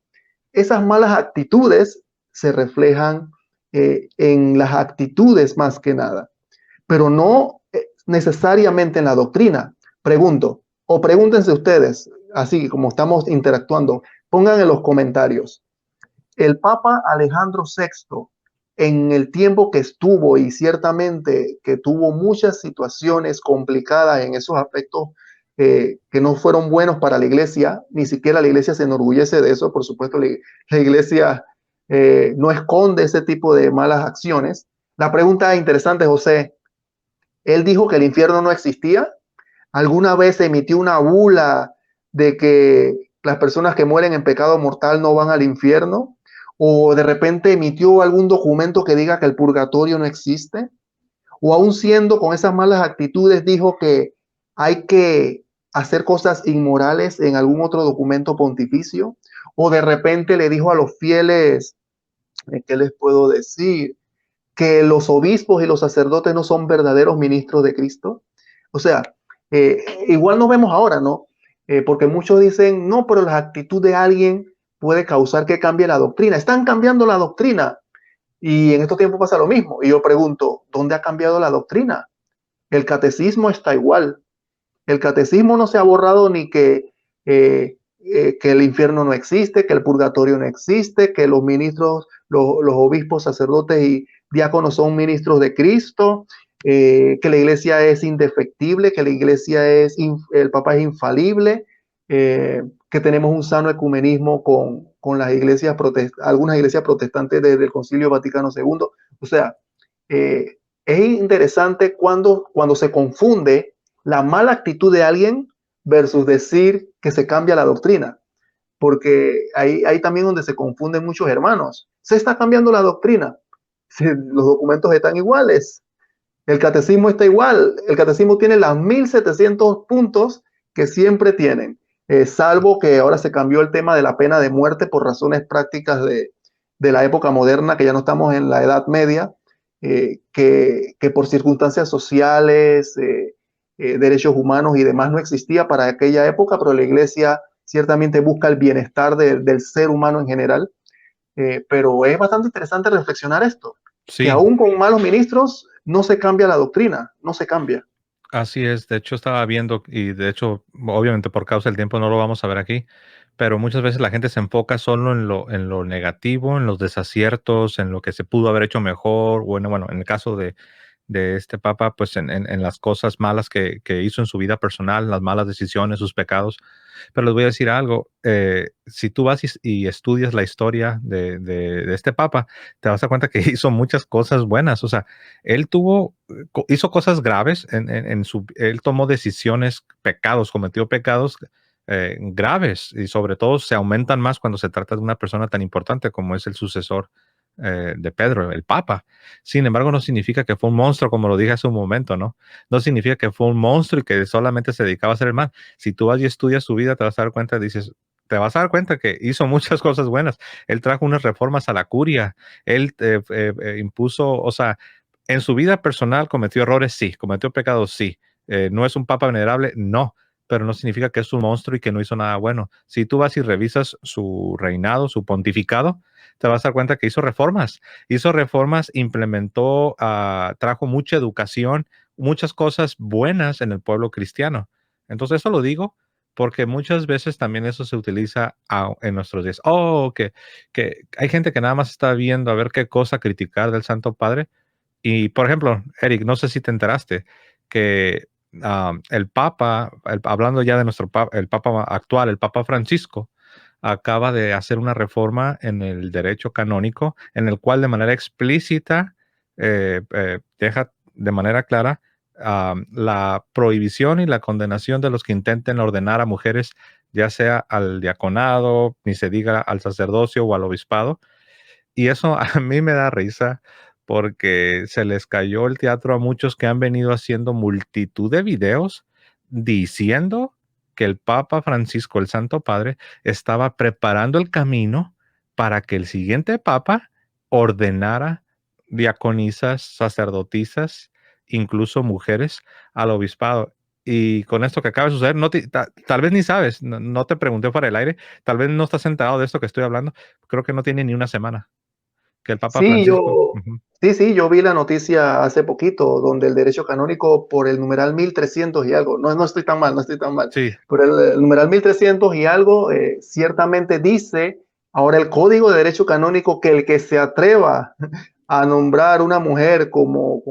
esas malas actitudes se reflejan en las actitudes más que nada, pero no necesariamente en la doctrina. Pregunto, o pregúntense ustedes, así como estamos interactuando, pongan en los comentarios, el Papa Alejandro VI, en el tiempo que estuvo y ciertamente que tuvo muchas situaciones complicadas en esos aspectos que no fueron buenos para la iglesia, ni siquiera la iglesia se enorgullece de eso, por supuesto la iglesia no esconde ese tipo de malas acciones. La pregunta interesante, José, ¿él dijo que el infierno no existía? ¿Alguna vez emitió una bula de que las personas que mueren en pecado mortal no van al infierno? ¿O de repente emitió algún documento que diga que el purgatorio no existe? ¿O aún siendo con esas malas actitudes dijo que hay que hacer cosas inmorales en algún otro documento pontificio? ¿O de repente le dijo a los fieles, ¿qué les puedo decir? Que los obispos y los sacerdotes no son verdaderos ministros de Cristo. O sea, igual nos vemos ahora, ¿no? Porque muchos dicen, no, pero la actitud de alguien puede causar que cambie la doctrina. Están cambiando la doctrina y en estos tiempos pasa lo mismo. Y yo pregunto, ¿dónde ha cambiado la doctrina? El catecismo está igual. El catecismo no se ha borrado ni que el infierno no existe, que el purgatorio no existe, que los ministros, los obispos, sacerdotes y diáconos son ministros de Cristo, que la iglesia es indefectible, que la iglesia el Papa es infalible, que tenemos un sano ecumenismo con las iglesias algunas iglesias protestantes desde el Concilio Vaticano II. O sea, es interesante cuando se confunde la mala actitud de alguien versus decir que se cambia la doctrina, porque ahí también donde se confunden muchos hermanos. Se está cambiando la doctrina. Los documentos están iguales. El catecismo está igual. El catecismo tiene las 1700 puntos que siempre tienen, salvo que ahora se cambió el tema de la pena de muerte por razones prácticas de la época moderna, que ya no estamos en la Edad Media, que por circunstancias sociales, derechos humanos y demás no existía para aquella época, pero la iglesia ciertamente busca el bienestar del ser humano en general. Pero es bastante interesante reflexionar esto, que Sí, aún con malos ministros no se cambia la doctrina, no se cambia. así es. De hecho, estaba viendo y de hecho, obviamente por causa del tiempo no lo vamos a ver aquí, pero muchas veces la gente se enfoca solo en lo negativo, en los desaciertos, en lo que se pudo haber hecho mejor, bueno, en el caso de este papa, pues en las cosas malas que hizo en su vida personal, las malas decisiones, sus pecados. Pero les voy a decir algo, si tú vas y estudias la historia de este papa, te vas a dar cuenta que hizo muchas cosas buenas. O sea, él hizo cosas graves, él tomó decisiones, pecados, cometió pecados graves y sobre todo se aumentan más cuando se trata de una persona tan importante como es el sucesor de Pedro, el Papa. Sin embargo, no significa que fue un monstruo, como lo dije hace un momento, ¿no? No significa que fue un monstruo y que solamente se dedicaba a hacer el mal. Si tú vas y estudias su vida, te vas a dar cuenta, te vas a dar cuenta que hizo muchas cosas buenas. Él trajo unas reformas a la curia, él impuso, o sea, en su vida personal cometió errores, sí, cometió pecados, sí. No es un papa venerable, no, pero no significa que es un monstruo y que no hizo nada bueno. Si tú vas y revisas su reinado, su pontificado, te vas a dar cuenta que hizo reformas, implementó, trajo mucha educación, muchas cosas buenas en el pueblo cristiano. Entonces eso lo digo porque muchas veces también eso se utiliza en nuestros días. Oh, que hay gente que nada más está viendo a ver qué cosa criticar del Santo Padre. Y, por ejemplo, Eric, no sé si te enteraste que el Papa, hablando ya de nuestro Papa, el Papa actual, el Papa Francisco, acaba de hacer una reforma en el derecho canónico en el cual de manera explícita deja de manera clara la prohibición y la condenación de los que intenten ordenar a mujeres, ya sea al diaconado, ni se diga al sacerdocio o al obispado. Y eso a mí me da risa porque se les cayó el teatro a muchos que han venido haciendo multitud de videos diciendo que el Papa Francisco, el Santo Padre, estaba preparando el camino para que el siguiente Papa ordenara diaconisas, sacerdotisas, incluso mujeres al obispado. Y con esto que acaba de suceder, tal vez ni sabes, no te pregunté fuera del aire, tal vez no estás enterado de esto que estoy hablando. Creo que no tiene ni una semana que el Papa Sí, Francisco. Ujú. yo vi la noticia hace poquito donde el derecho canónico por el numeral 1300 y algo, no, no estoy tan mal, no estoy tan mal, Sí, pero el numeral 1300 y algo ciertamente dice ahora el Código de Derecho Canónico que el que se atreva a nombrar una mujer como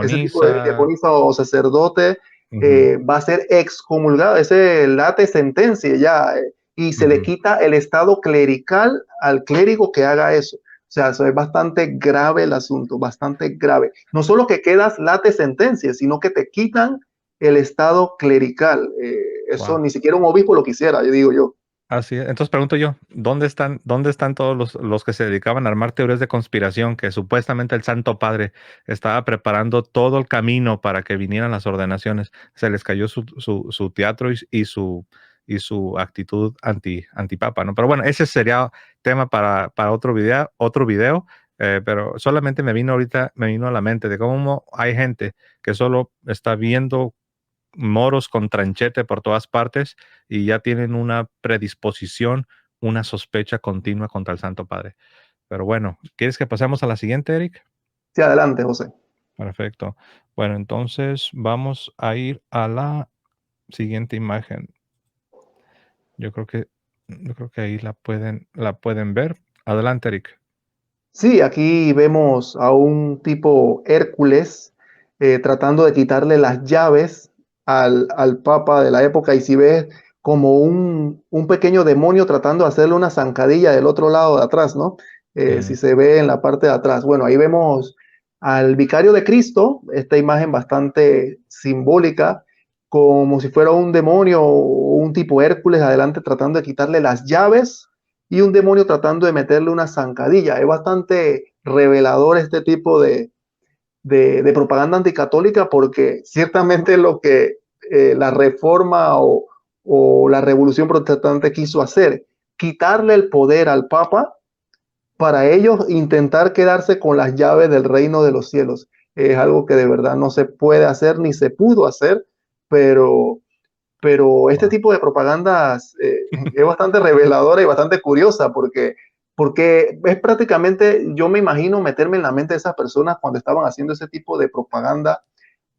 ese tipo de diaconisa. diaconisa o sacerdote Ujú, va a ser excomulgado, ese late sentencia ya, y se le ujú. quita el estado clerical al clérigo que haga eso. O sea, eso es bastante grave el asunto, bastante grave. No solo que quedas late sentencia, sino que te quitan el estado clerical. Eso Wow. ni siquiera un obispo lo quisiera, yo digo yo. Así es. Entonces pregunto yo, dónde están todos los que se dedicaban a armar teorías de conspiración que supuestamente el Santo Padre estaba preparando todo el camino para que vinieran las ordenaciones? Se les cayó su teatro y su actitud antipapa, ¿no? Pero bueno, ese sería tema para otro video, pero solamente me vino a la mente de cómo hay gente que solo está viendo moros con tranchete por todas partes y ya tienen una predisposición, una sospecha continua contra el Santo Padre. Pero bueno, ¿quieres que pasemos a la siguiente, Eric? Sí, adelante, José. Perfecto. Bueno, entonces vamos a ir a la siguiente imagen. Yo creo que, yo creo que ahí la pueden ver. Adelante, Eric. Sí, aquí vemos a un tipo Hércules tratando de quitarle las llaves al Papa de la época y si ves como un pequeño demonio tratando de hacerle una zancadilla del otro lado de atrás, ¿no? Si Mm, se ve en la parte de atrás. Bueno, ahí vemos al vicario de Cristo, esta imagen bastante simbólica, como si fuera un demonio o un tipo Hércules adelante tratando de quitarle las llaves y un demonio tratando de meterle una zancadilla. Es bastante revelador este tipo de propaganda anticatólica porque ciertamente lo que la reforma o la revolución protestante quiso hacer, quitarle el poder al Papa para ellos intentar quedarse con las llaves del reino de los cielos. Es algo que de verdad no se puede hacer ni se pudo hacer, pero este wow. tipo de propagandas es bastante reveladora y bastante curiosa porque es prácticamente, yo me imagino meterme en la mente de esas personas cuando estaban haciendo ese tipo de propaganda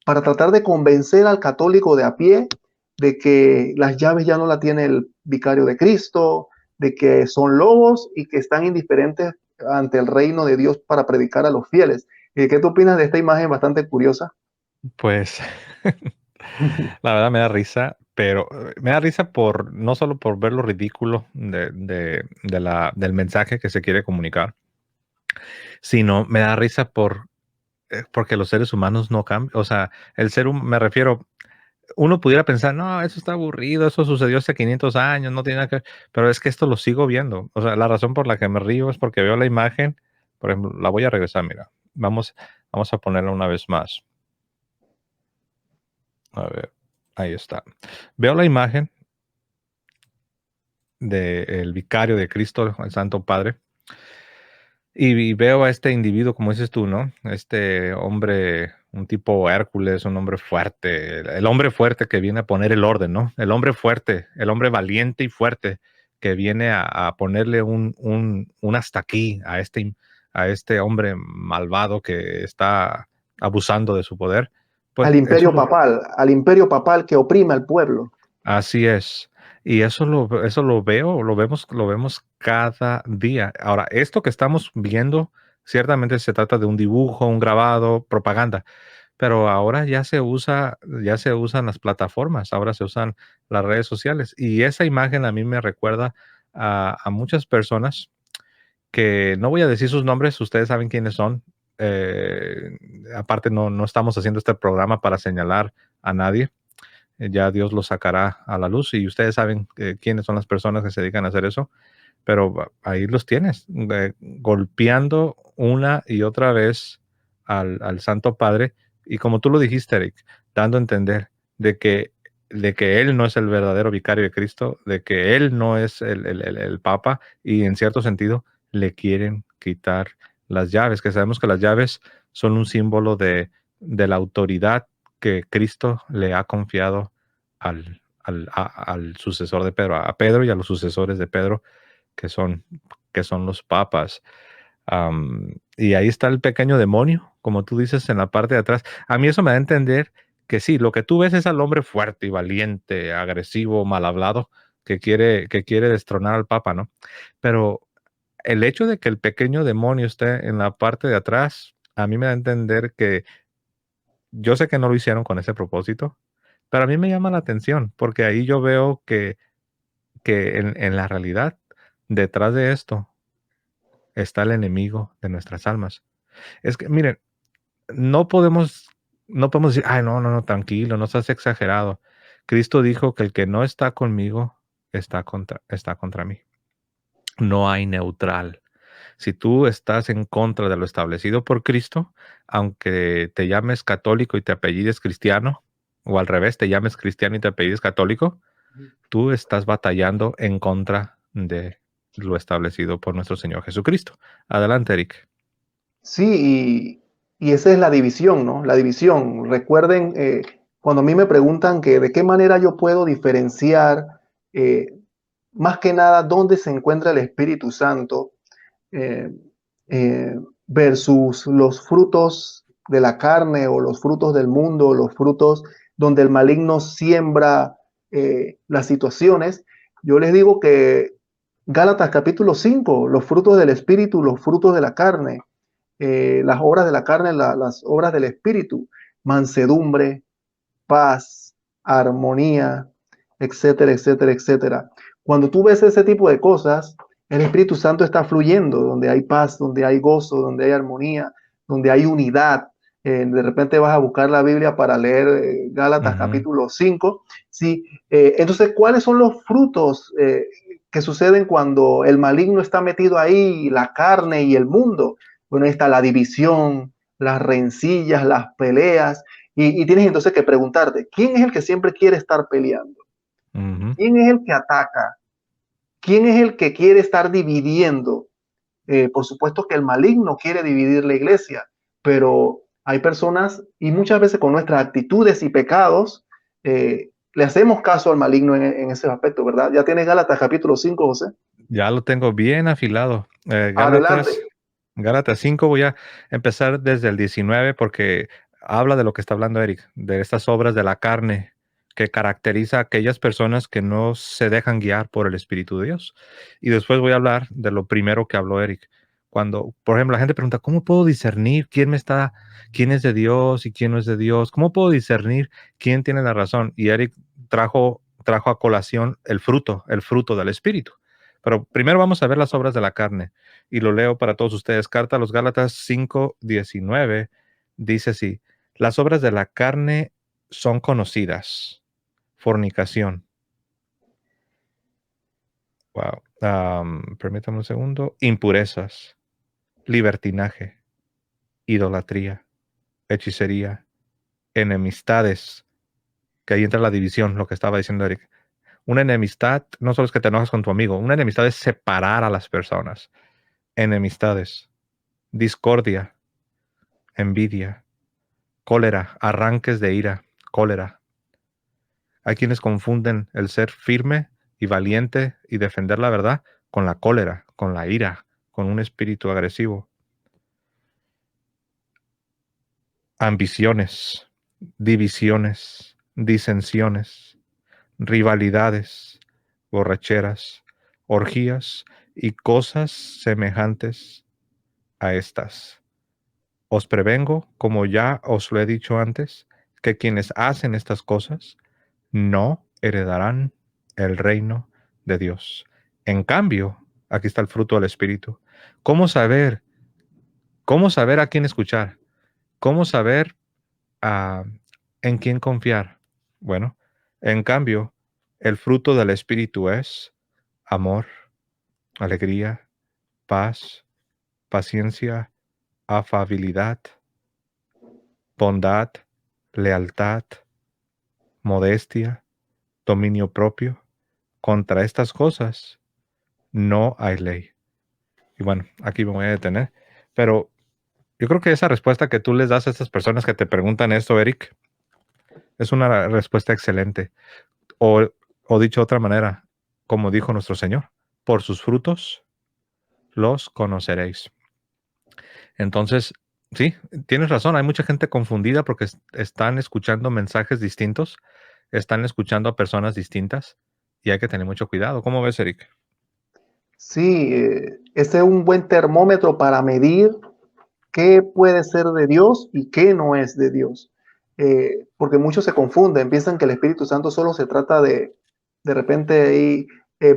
para tratar de convencer al católico de a pie de que las llaves ya no la tiene el vicario de Cristo, de que son lobos y que están indiferentes ante el reino de Dios para predicar a los fieles. ¿Qué tú opinas de esta imagen bastante curiosa? Pues la verdad me da risa, pero me da risa no solo por ver lo ridículo del mensaje que se quiere comunicar, sino me da risa porque los seres humanos no cambian. O sea, me refiero, uno pudiera pensar, no, eso está aburrido, eso sucedió hace 500 años, no tiene nada que ver, pero es que esto lo sigo viendo. O sea, la razón por la que me río es porque veo la imagen, por ejemplo, la voy a regresar, mira, vamos a ponerla una vez más. A ver, ahí está. Veo la imagen del vicario de Cristo, el Santo Padre, y veo a este individuo, como dices tú, ¿no? Este hombre, un tipo Hércules, un hombre fuerte, el hombre fuerte que viene a poner el orden, ¿no? El hombre fuerte, el hombre valiente y fuerte que viene a ponerle un hasta aquí a este hombre malvado que está abusando de su poder. Pues Al imperio papal que oprime al pueblo. así es. Y eso lo lo vemos cada día. Ahora, esto que estamos viendo, ciertamente se trata de un dibujo, un grabado, propaganda, pero ahora ya se usan las plataformas, ahora se usan las redes sociales. Y esa imagen a mí me recuerda a muchas personas que no voy a decir sus nombres, ustedes saben quiénes son, aparte no estamos haciendo este programa para señalar a nadie. Ya Dios lo sacará a la luz y ustedes saben quiénes son las personas que se dedican a hacer eso, pero ahí los tienes, golpeando una y otra vez al Santo Padre y como tú lo dijiste, Eric, dando a entender de que, de que Él no es el verdadero vicario de Cristo, de que Él no es el Papa y en cierto sentido le quieren quitar las llaves, que sabemos que las llaves son un símbolo de la autoridad que Cristo le ha confiado al sucesor de Pedro, a Pedro y a los sucesores de Pedro, que son, que son los papas. Y ahí está el pequeño demonio, como tú dices, en la parte de atrás. A mí eso me da a entender que sí, lo que tú ves es al hombre fuerte y valiente, agresivo, mal hablado, que quiere destronar al papa, ¿no? Pero el hecho de que el pequeño demonio esté en la parte de atrás, a mí me da a entender que yo sé que no lo hicieron con ese propósito, pero a mí me llama la atención, porque ahí yo veo que en la realidad, detrás de esto, está el enemigo de nuestras almas. Es que, miren, no podemos, no podemos decir, ay, no, tranquilo, no seas exagerado. Cristo dijo que el que no está conmigo está contra mí. No hay neutral. Si tú estás en contra de lo establecido por Cristo, aunque te llames católico y te apellides cristiano, o al revés, te llames cristiano y te apellides católico, tú estás batallando en contra de lo establecido por nuestro Señor Jesucristo. Adelante, Eric. Sí, y esa es la división, ¿no? La división. Recuerden, cuando a mí me preguntan que de qué manera yo puedo diferenciar, eh, más que nada, dónde se encuentra el Espíritu Santo, eh, eh, versus los frutos de la carne o los frutos del mundo, los frutos donde el maligno siembra las situaciones. Yo les digo que Gálatas capítulo 5, los frutos del Espíritu, los frutos de la carne, las obras de la carne, las obras del Espíritu, mansedumbre, paz, armonía, etcétera, etcétera, etcétera. Cuando tú ves ese tipo de cosas, el Espíritu Santo está fluyendo, donde hay paz, donde hay gozo, donde hay armonía, donde hay unidad. De repente vas a buscar la Biblia para leer Gálatas Ujú, capítulo 5. Sí, entonces, ¿cuáles son los frutos que suceden cuando el maligno está metido ahí, la carne y el mundo? Bueno, ahí está la división, las rencillas, las peleas, y tienes entonces que preguntarte, ¿quién es el que siempre quiere estar peleando? ujú. ¿Quién es el que ataca? ¿Quién es el que quiere estar dividiendo? Por supuesto que el maligno quiere dividir la iglesia, pero hay personas y muchas veces con nuestras actitudes y pecados le hacemos caso al maligno en ese aspecto, ¿verdad? Ya tienes Gálatas capítulo 5, José. Ya lo tengo bien afilado. Adelante. Gálatas 5, voy a empezar desde el 19 porque habla de lo que está hablando Eric, de estas obras de la carne que caracteriza a aquellas personas que no se dejan guiar por el Espíritu de Dios. Y después voy a hablar de lo primero que habló Eric. Cuando, por ejemplo, la gente pregunta, ¿cómo puedo discernir quién es de Dios y quién no es de Dios? ¿Cómo puedo discernir quién tiene la razón? Y Eric trajo a colación el fruto del Espíritu. Pero primero vamos a ver las obras de la carne y lo leo para todos ustedes. Carta a los Gálatas 5:19 dice así: las obras de la carne son conocidas: fornicación. Wow. Permítame un segundo. Impurezas, libertinaje, idolatría, hechicería, enemistades, que ahí entra la división, lo que estaba diciendo Eric. Una enemistad no solo es que te enojas con tu amigo, una enemistad es separar a las personas. Enemistades, discordia, envidia, cólera, arranques de ira, cólera. Hay quienes confunden el ser firme y valiente y defender la verdad con la cólera, con la ira, con un espíritu agresivo. Ambiciones, divisiones, disensiones, rivalidades, borracheras, orgías y cosas semejantes a estas. Os prevengo, como ya os lo he dicho antes, que quienes hacen estas cosas no heredarán el reino de Dios. En cambio, aquí está el fruto del Espíritu. ¿Cómo saber ¿Cómo saber a quién escuchar? ¿Cómo saber ah, en quién confiar? Bueno, en cambio, el fruto del Espíritu es amor, alegría, paz, paciencia, afabilidad, bondad, lealtad, modestia, dominio propio. Contra estas cosas no hay ley. Y bueno, aquí me voy a detener. Pero yo creo que esa respuesta que tú les das a estas personas que te preguntan esto, Eric, es una respuesta excelente. O, o dicho de otra manera, como dijo nuestro Señor, por sus frutos los conoceréis. Entonces, sí, tienes razón, hay mucha gente confundida porque están escuchando mensajes distintos, están escuchando a personas distintas y hay que tener mucho cuidado. ¿Cómo ves, Eric? Sí, ese es un buen termómetro para medir qué puede ser de Dios y qué no es de Dios. Porque muchos se confunden, piensan que el Espíritu Santo solo se trata de repente ahí,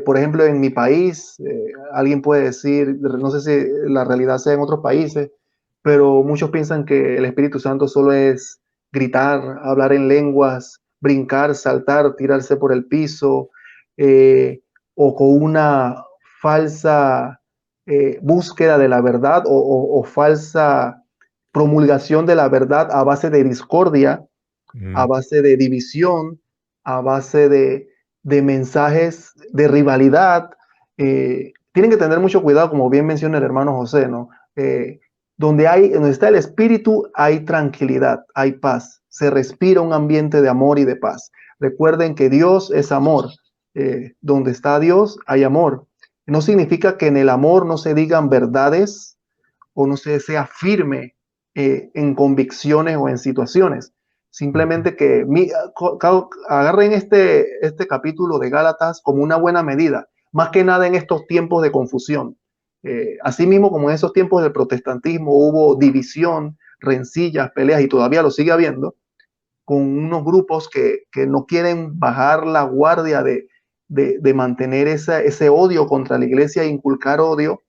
por ejemplo, en mi país, alguien puede decir, no sé si la realidad sea en otros países, pero muchos piensan que el Espíritu Santo solo es gritar, hablar en lenguas, brincar, saltar, tirarse por el piso, eh, o con una falsa búsqueda de la verdad o falsa promulgación de la verdad a base de discordia, a Mm, base de división, a base de mensajes de rivalidad. Tienen que tener mucho cuidado, como bien menciona el hermano José, ¿no? Donde está el espíritu, hay tranquilidad, hay paz. Se respira un ambiente de amor y de paz. Recuerden que Dios es amor. Donde está Dios, hay amor. No significa que en el amor no se digan verdades o no se sea firme en convicciones o en situaciones. ujú. Simplemente que agarren este capítulo de Gálatas como una buena medida, más que nada en estos tiempos de confusión. Asimismo, como en esos tiempos del protestantismo hubo división, rencillas, peleas y todavía lo sigue habiendo, con unos grupos que no quieren bajar la guardia de mantener ese odio contra la iglesia e inculcar odio.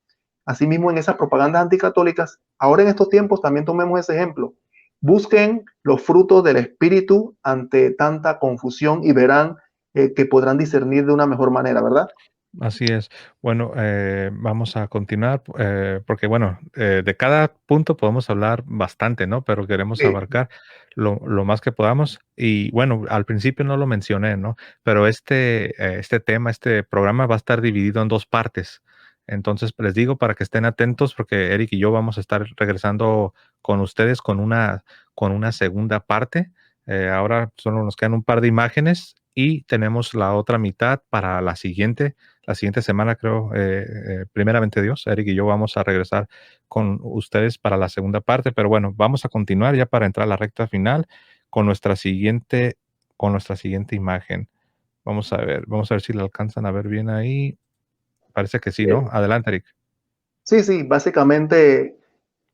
Asimismo, en esas propagandas anticatólicas, ahora en estos tiempos también tomemos ese ejemplo. Busquen los frutos del Espíritu ante tanta confusión y verán que podrán discernir de una mejor manera, ¿verdad? Así es. Bueno, vamos a continuar porque, bueno, de cada punto podemos hablar bastante, ¿no? Pero queremos Sí, abarcar lo más que podamos. Y bueno, al principio no lo mencioné, ¿no? Pero este tema, este programa va a estar dividido en dos partes. Entonces, les digo para que estén atentos porque Eric y yo vamos a estar regresando con ustedes con una segunda parte. Ahora solo nos quedan un par de imágenes y tenemos la otra mitad para la siguiente semana, creo, primeramente Dios, Eric y yo vamos a regresar con ustedes para la segunda parte, pero bueno, vamos a continuar ya para entrar a la recta final con con nuestra siguiente imagen. Vamos a ver si la alcanzan a ver bien ahí. Parece que sí, ¿no? eh, Adelante, Eric. sí, sí, básicamente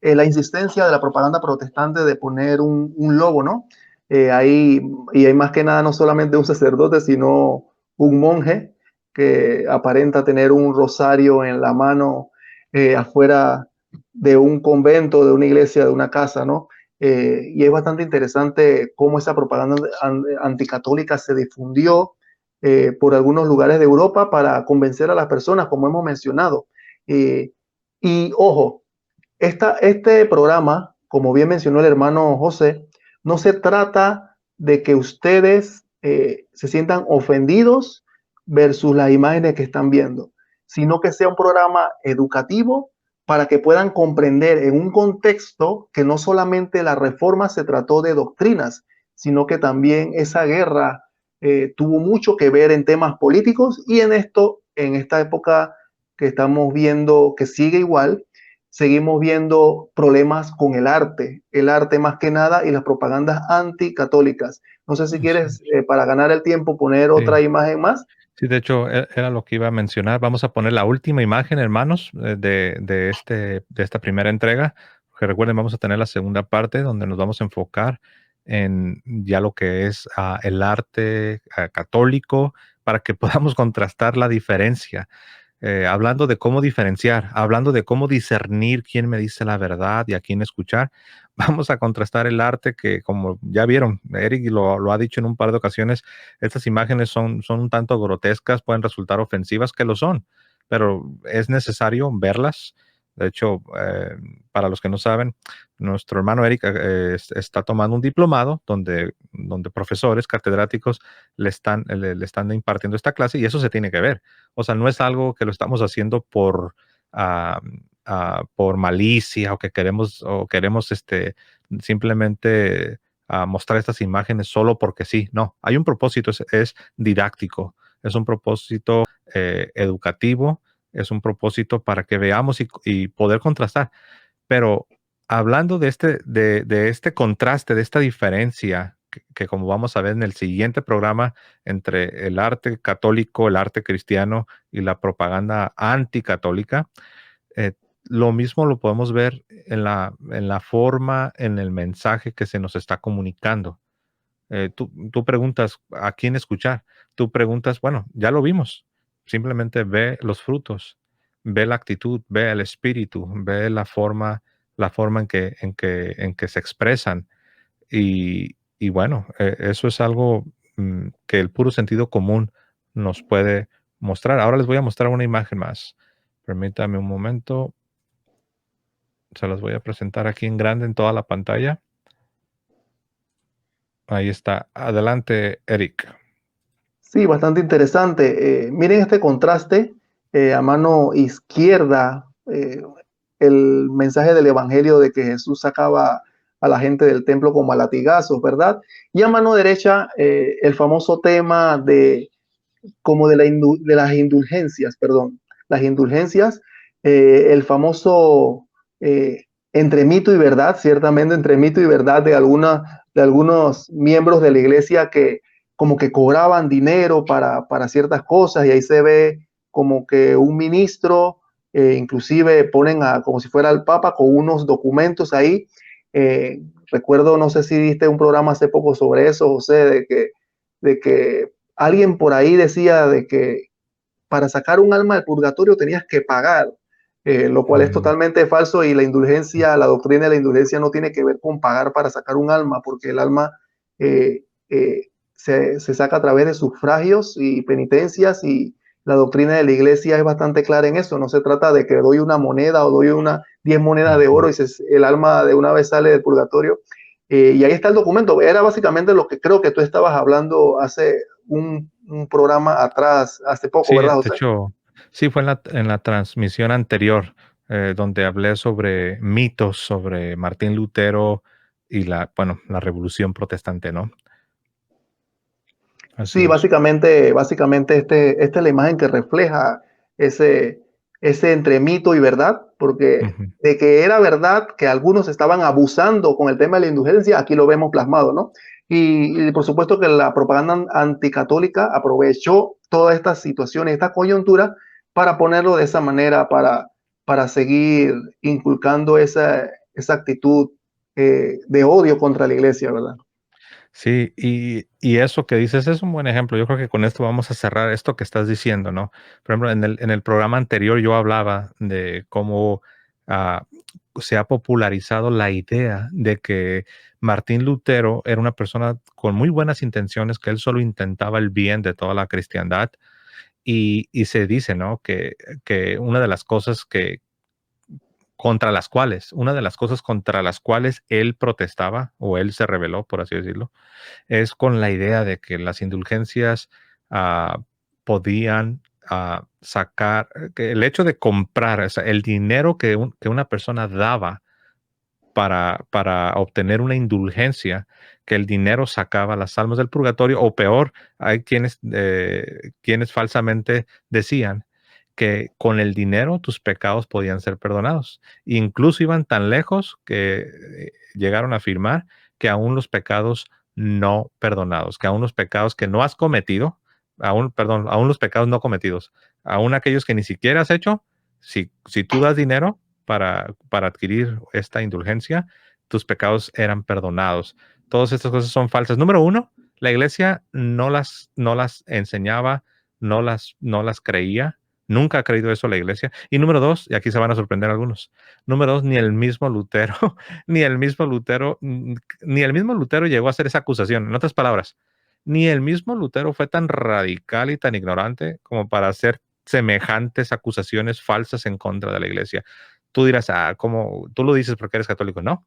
la insistencia de la propaganda protestante de poner un logo, ¿no? Ahí, y hay más que nada no solamente un sacerdote, sino un monje que aparenta tener un rosario en la mano afuera de un convento, de una iglesia, de una casa, ¿no? Y es bastante interesante cómo esa propaganda anticatólica se difundió por algunos lugares de Europa para convencer a las personas, como hemos mencionado. Eh, y ojo, este programa, como bien mencionó el hermano José, no se trata de que ustedes se sientan ofendidos versus las imágenes que están viendo, sino que sea un programa educativo para que puedan comprender en un contexto que no solamente la reforma se trató de doctrinas, sino que también esa guerra tuvo mucho que ver en temas políticos y en esta época que estamos viendo que sigue igual, seguimos viendo problemas con el arte más que nada y las propagandas anticatólicas. No sé si Así quieres, es. para ganar el tiempo, poner otra Sí. imagen más. Sí, de hecho, era lo que iba a mencionar. Vamos a poner la última imagen, hermanos, de esta primera entrega. Que recuerden, vamos a tener la segunda parte donde nos vamos a enfocar en ya lo que es el arte católico para que podamos contrastar la diferencia. hablando de cómo diferenciar, hablando de cómo discernir quién me dice la verdad y a quién escuchar. Vamos a contrastar el arte que, como ya vieron, Eric lo ha dicho en un par de ocasiones, estas imágenes son un tanto grotescas, pueden resultar ofensivas, que lo son, pero es necesario verlas. De hecho, para los que no saben, nuestro hermano Eric está tomando un diplomado donde profesores, catedráticos le están impartiendo esta clase y eso se tiene que ver. O sea, no es algo que lo estamos haciendo ah, por malicia o queremos simplemente mostrar estas imágenes solo porque sí. No, hay un propósito, es didáctico, es un propósito educativo, es un propósito para que veamos y poder contrastar. Pero hablando de este contraste, de esta diferencia, que como vamos a ver en el siguiente programa, entre el arte católico, el arte cristiano y la propaganda anticatólica, eh, lo mismo lo podemos ver en la forma, en el mensaje que se nos está comunicando. Tú preguntas a quién escuchar. Tú preguntas, bueno, ya lo vimos. Simplemente ve los frutos, ve la actitud, ve el espíritu, ve la forma en que se expresan. Y bueno, eso es algo que el puro sentido común nos puede mostrar. Ahora les voy a mostrar una imagen más. Permítame un momento. Se las voy a presentar aquí en grande en toda la pantalla. Ahí está. Adelante, Eric. Sí, bastante interesante. Miren este contraste, a mano izquierda, el mensaje del Evangelio de que Jesús sacaba a la gente del templo como a latigazos, ¿verdad? Y a mano derecha, el famoso tema de como de las indulgencias, perdón, las indulgencias, el famoso entre mito y verdad, ciertamente entre mito y verdad de algunos miembros de la iglesia que como que cobraban dinero para ciertas cosas y ahí se ve como que un ministro, inclusive ponen a como si fuera el Papa con unos documentos ahí. Recuerdo, no sé si viste un programa hace poco sobre eso, José, de que alguien por ahí decía de que para sacar un alma del purgatorio tenías que pagar, lo cual es Mm, totalmente falso y la indulgencia, la doctrina de la indulgencia no tiene que ver con pagar para sacar un alma, porque el alma se saca a través de sufragios y penitencias y la doctrina de la iglesia es bastante clara en eso. No se trata de que doy una moneda o doy 10 monedas de oro ujú. y el alma de una vez sale del purgatorio. Y ahí está el documento. Era básicamente lo que creo que tú estabas hablando hace un programa atrás, hace poco, Sí, ¿verdad, de José? hecho, sí fue en la transmisión anterior, donde hablé sobre mitos, sobre Martín Lutero y bueno, la revolución protestante, ¿no? Así Sí, es. básicamente esta es la imagen que refleja ese, ese entre mito y verdad, porque Ujú. de que era verdad que algunos estaban abusando con el tema de la indulgencia, aquí lo vemos plasmado, ¿no? Y por supuesto que la propaganda anticatólica aprovechó toda esta situación, esta coyuntura, para ponerlo de esa manera, para seguir inculcando esa actitud de odio contra la iglesia, ¿verdad? Sí, y eso que dices es un buen ejemplo. Yo creo que con esto vamos a cerrar esto que estás diciendo, ¿no? Por ejemplo, en el programa anterior yo hablaba de cómo ah, se ha popularizado la idea de que Martín Lutero era una persona con muy buenas intenciones, que él solo intentaba el bien de toda la cristiandad. Y se dice, ¿no? Que una de las cosas contra las cuales él protestaba o él se rebeló, por así decirlo, es con la idea de que las indulgencias podían sacar, que el hecho de comprar, o sea, el dinero que una persona daba para obtener una indulgencia, que el dinero sacaba las almas del purgatorio, o peor, hay quienes falsamente decían que con el dinero tus pecados podían ser perdonados. Incluso iban tan lejos que llegaron a afirmar que aún los pecados no perdonados, que aún los pecados que no has cometido, perdón, aún los pecados no cometidos, aún aquellos que ni siquiera has hecho, si tú das dinero, para adquirir esta indulgencia, tus pecados eran perdonados. Todas estas cosas son falsas. Número uno, la iglesia no las enseñaba, no las creía, Nunca ha creído eso la iglesia. Y número dos, y aquí se van a sorprender algunos, número dos, ni el mismo Lutero, ni el mismo Lutero llegó a hacer esa acusación. En otras palabras, ni el mismo Lutero fue tan radical y tan ignorante como para hacer semejantes acusaciones falsas en contra de la iglesia. Tú dirás, ¿cómo? Tú lo dices porque eres católico. No.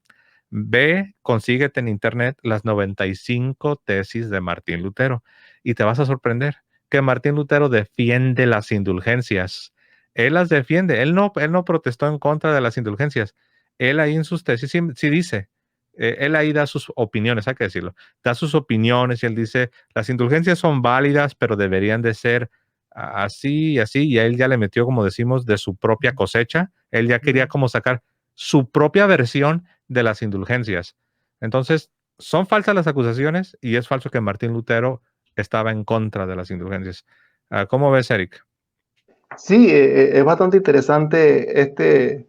Ve, consíguete en internet las 95 tesis de Martín Lutero y te vas a sorprender que Martín Lutero defiende las indulgencias. Él las defiende. Él no protestó en contra de las indulgencias. Él ahí en sus tesis sí dice, él ahí da sus opiniones, hay que decirlo, da sus opiniones y él dice, las indulgencias son válidas, pero deberían de ser así y así, y a él ya le metió, como decimos, de su propia cosecha. Él ya quería como sacar su propia versión de las indulgencias. Entonces, son falsas las acusaciones y es falso que Martín Lutero estaba en contra de las indulgencias. ¿Cómo ves, Eric? Sí, es bastante interesante este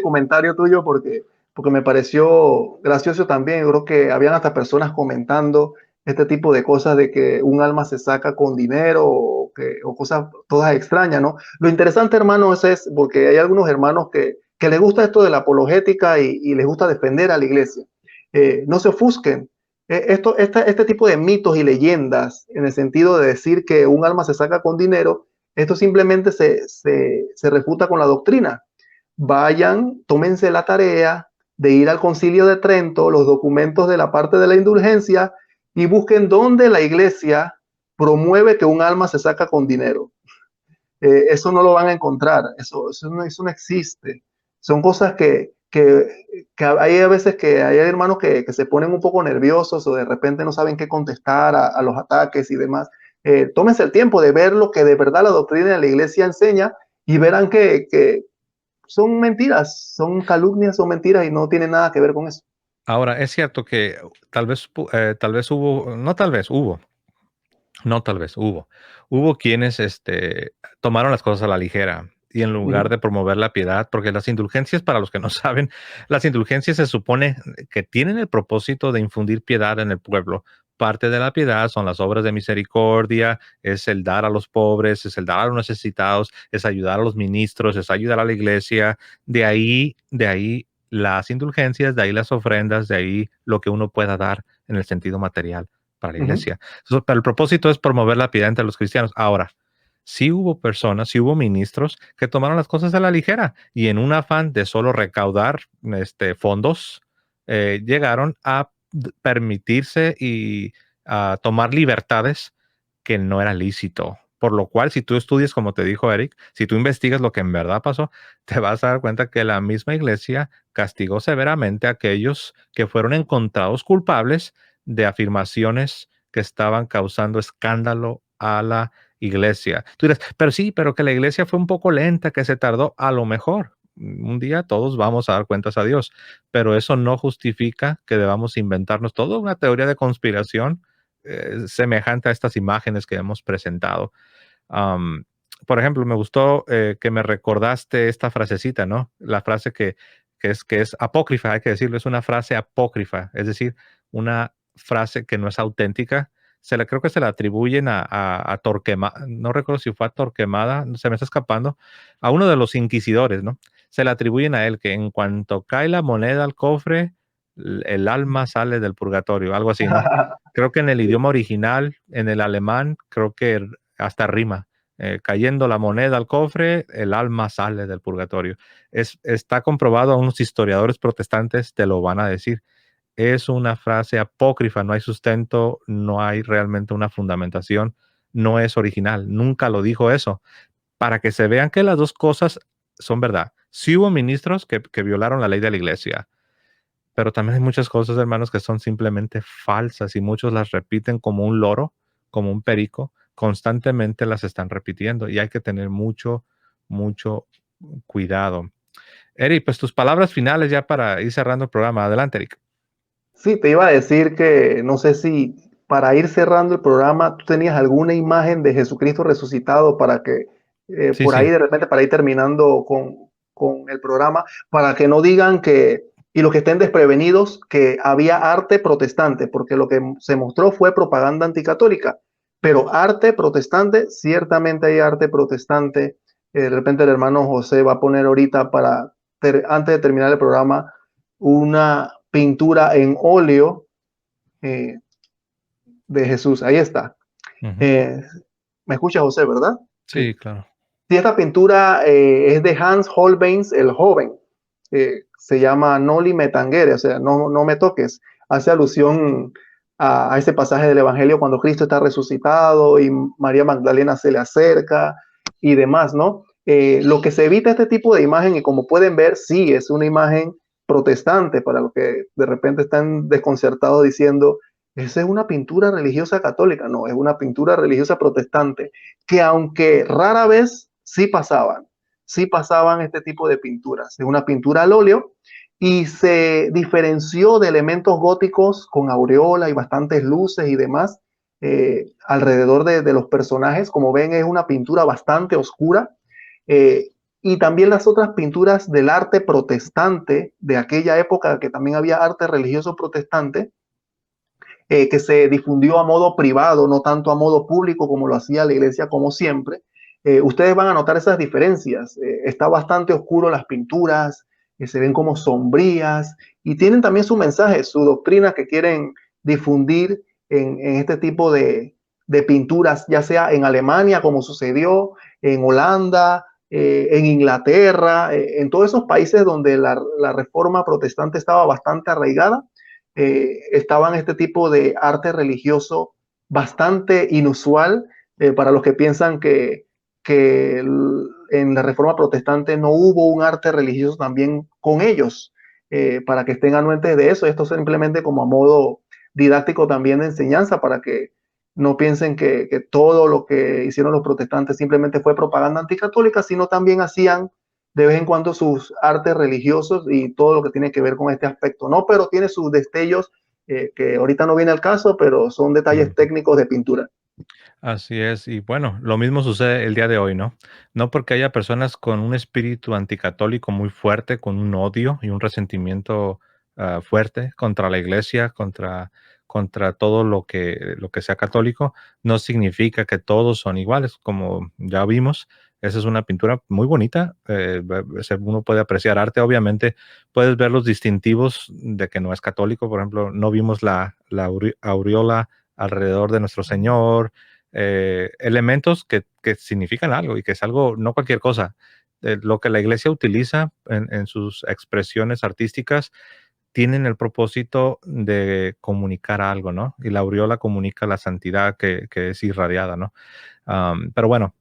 comentario tuyo porque me pareció gracioso también. Yo creo que habían hasta personas comentando este tipo de cosas de que un alma se saca con dinero o cosas todas extrañas, ¿no? Lo interesante, hermano, es porque hay algunos hermanos que les gusta esto de la apologética y les gusta defender a la iglesia. No se ofusquen. Este tipo de mitos y leyendas, en el sentido de decir que un alma se saca con dinero, esto simplemente se refuta con la doctrina. Vayan, tómense la tarea de ir al Concilio de Trento, los documentos de la parte de la indulgencia, y busquen dónde la iglesia promueve que un alma se saca con dinero. Eso no lo van a encontrar, eso no existe. Son cosas que hay a veces que hay hermanos que se ponen un poco nerviosos o de repente no saben qué contestar a los ataques y demás. Tómense el tiempo de ver lo que de verdad la doctrina de la iglesia enseña y verán que son mentiras, son calumnias, son mentiras y no tienen nada que ver con eso. Ahora, es cierto que tal vez hubo, no tal vez, hubo, no tal vez, hubo quienes tomaron las cosas a la ligera y en lugar Ujú, de promover la piedad, porque las indulgencias, para los que no saben, las indulgencias se supone que tienen el propósito de infundir piedad en el pueblo. Parte de la piedad son las obras de misericordia, es el dar a los pobres, es el dar a los necesitados, es ayudar a los ministros, es ayudar a la iglesia. De ahí las indulgencias, de ahí las ofrendas, de ahí lo que uno pueda dar en el sentido material para la ujú. iglesia. Pero el propósito es promover la piedad entre los cristianos. Ahora, sí hubo personas, sí hubo ministros que tomaron las cosas a la ligera y en un afán de solo recaudar fondos, llegaron a permitirse y a tomar libertades que no era lícito. Por lo cual, si tú estudias, como te dijo Eric, si tú investigas lo que en verdad pasó, te vas a dar cuenta que la misma iglesia castigó severamente a aquellos que fueron encontrados culpables de afirmaciones que estaban causando escándalo a la iglesia. Tú dirás, pero sí, pero que la iglesia fue un poco lenta, que se tardó. A lo mejor un día todos vamos a dar cuentas a Dios, pero eso no justifica que debamos inventarnos toda una teoría de conspiración semejante a estas imágenes que hemos presentado. Am, por ejemplo, me gustó que me recordaste esta frasecita, ¿no? La frase que es apócrifa, hay que decirlo, es una frase apócrifa, es decir, una frase que no es auténtica. Creo que se la atribuyen a Torquemada, no recuerdo si fue a Torquemada, se me está escapando, a uno de los inquisidores, ¿no? Se le atribuyen a él que en cuanto cae la moneda al cofre, el alma sale del purgatorio, algo así, ¿no? Creo que en el idioma original, en el alemán, creo que hasta rima. Cayendo la moneda al cofre, el alma sale del purgatorio. Está comprobado, unos historiadores protestantes te lo van a decir. Es una frase apócrifa, no hay sustento, no hay realmente una fundamentación, no es original, nunca lo dijo eso. Para que se vean que las dos cosas son verdad. Sí hubo ministros que violaron la ley de la iglesia, pero también hay muchas cosas, hermanos, que son simplemente falsas y muchos las repiten como un loro, como un perico, constantemente las están repitiendo y hay que tener mucho, mucho cuidado. Eric, pues tus palabras finales ya para ir cerrando el programa. Adelante, Eric. Sí, te iba a decir que no sé si para ir cerrando el programa tú tenías alguna imagen de Jesucristo resucitado para que Sí, por ahí sí. de repente para ir terminando con el programa, para que no digan y los que estén desprevenidos, que había arte protestante, porque lo que se mostró fue propaganda anticatólica. Pero arte protestante, ciertamente hay arte protestante. De repente el hermano José va a poner ahorita antes de terminar el programa, una pintura en óleo eh, de Jesús. Ahí está. Ujú. Eh, ¿Me escucha José, verdad? Sí. Sí, claro. Sí, esta pintura es de Hans Holbein el Joven. Se llama Noli me tangere, o sea, no me toques. Hace alusión a ese pasaje del Evangelio cuando Cristo está resucitado y María Magdalena se le acerca y demás, ¿no? Lo que se evita este tipo de imagen, y como pueden ver, sí, es una imagen protestante para los que de repente están desconcertados diciendo, esa es una pintura religiosa católica. No, es una pintura religiosa protestante que aunque rara vez sí pasaban este tipo de pinturas. Es una pintura al óleo y se diferenció de elementos góticos con aureola y bastantes luces y demás alrededor de los personajes. Como ven, es una pintura bastante oscura. Eh, y también las otras pinturas del arte protestante de aquella época, que también había arte religioso protestante, que se difundió a modo privado, no tanto a modo público como lo hacía la iglesia como siempre. Ustedes van a notar esas diferencias. Está bastante oscuro las pinturas, se ven como sombrías y tienen también su mensaje, su doctrina que quieren difundir en este tipo de pinturas, ya sea en Alemania, como sucedió, en Holanda, en Inglaterra, en todos esos países donde la reforma protestante estaba bastante arraigada. Estaban este tipo de arte religioso bastante inusual para los que piensan que en la Reforma Protestante no hubo un arte religioso también con ellos, para que estén anuentes de eso. Esto simplemente como a modo didáctico también de enseñanza, para que no piensen que todo lo que hicieron los protestantes simplemente fue propaganda anticatólica, sino también hacían de vez en cuando sus artes religiosos y todo lo que tiene que ver con este aspecto, ¿no? Pero tiene sus destellos que ahorita no viene al caso, pero son detalles Ujú. técnicos de pintura. Así es, y bueno, lo mismo sucede el día de hoy, ¿no? No porque haya personas con un espíritu anticatólico muy fuerte, con un odio y un resentimiento fuerte contra la iglesia, contra todo lo que sea católico, no significa que todos son iguales, como ya vimos. Esa es una pintura muy bonita, uno puede apreciar arte, obviamente puedes ver los distintivos de que no es católico, por ejemplo, no vimos la aureola alrededor de nuestro Señor, elementos que significan algo y que es algo, no cualquier cosa. Lo que la iglesia utiliza en sus expresiones artísticas tienen el propósito de comunicar algo, ¿no? Y la aureola comunica la santidad que es irradiada, ¿no? Pero bueno,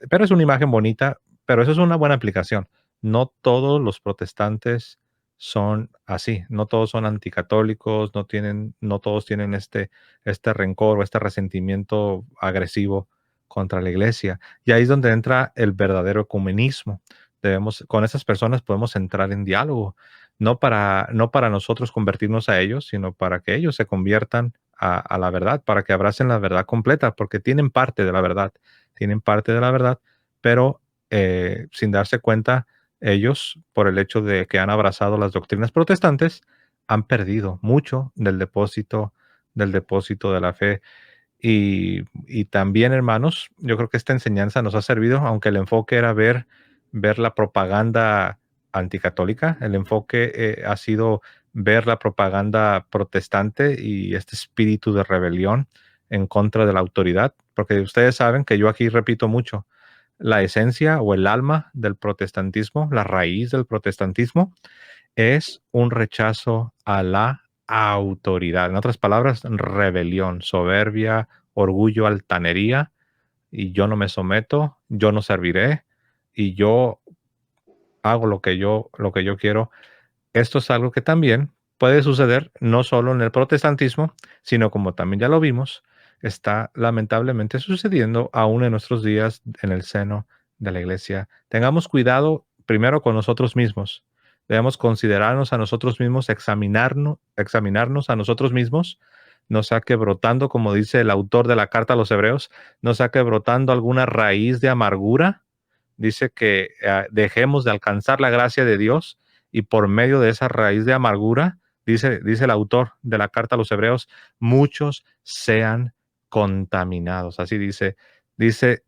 pero es una imagen bonita, pero eso es una buena aplicación. No todos los protestantes son así, no todos son anticatólicos, no todos tienen este rencor o este resentimiento agresivo contra la iglesia. Y ahí es donde entra el verdadero ecumenismo. Con esas personas podemos entrar en diálogo, no para nosotros convertirnos a ellos, sino para que ellos se conviertan a la verdad, para que abracen la verdad completa, porque tienen parte de la verdad, pero sin darse cuenta, ellos, por el hecho de que han abrazado las doctrinas protestantes, han perdido mucho del depósito de la fe. Y también, hermanos, yo creo que esta enseñanza nos ha servido, aunque el enfoque era ver la propaganda anticatólica, el enfoque ha sido ver la propaganda protestante y este espíritu de rebelión en contra de la autoridad, porque ustedes saben que yo aquí repito mucho, la esencia o el alma del protestantismo, la raíz del protestantismo, es un rechazo a la autoridad. En otras palabras, rebelión, soberbia, orgullo, altanería, y yo no me someto, yo no serviré, y yo hago lo que yo quiero. Esto es algo que también puede suceder no solo en el protestantismo, sino como también ya lo vimos, está lamentablemente sucediendo aún en nuestros días en el seno de la iglesia. Tengamos cuidado primero con nosotros mismos. Debemos considerarnos a nosotros mismos, examinarnos a nosotros mismos, no saque brotando, como dice el autor de la carta a los hebreos, no saque brotando alguna raíz de amargura. Dice que dejemos de alcanzar la gracia de Dios y por medio de esa raíz de amargura, dice el autor de la carta a los hebreos, muchos sean contaminados. Así dice, dice,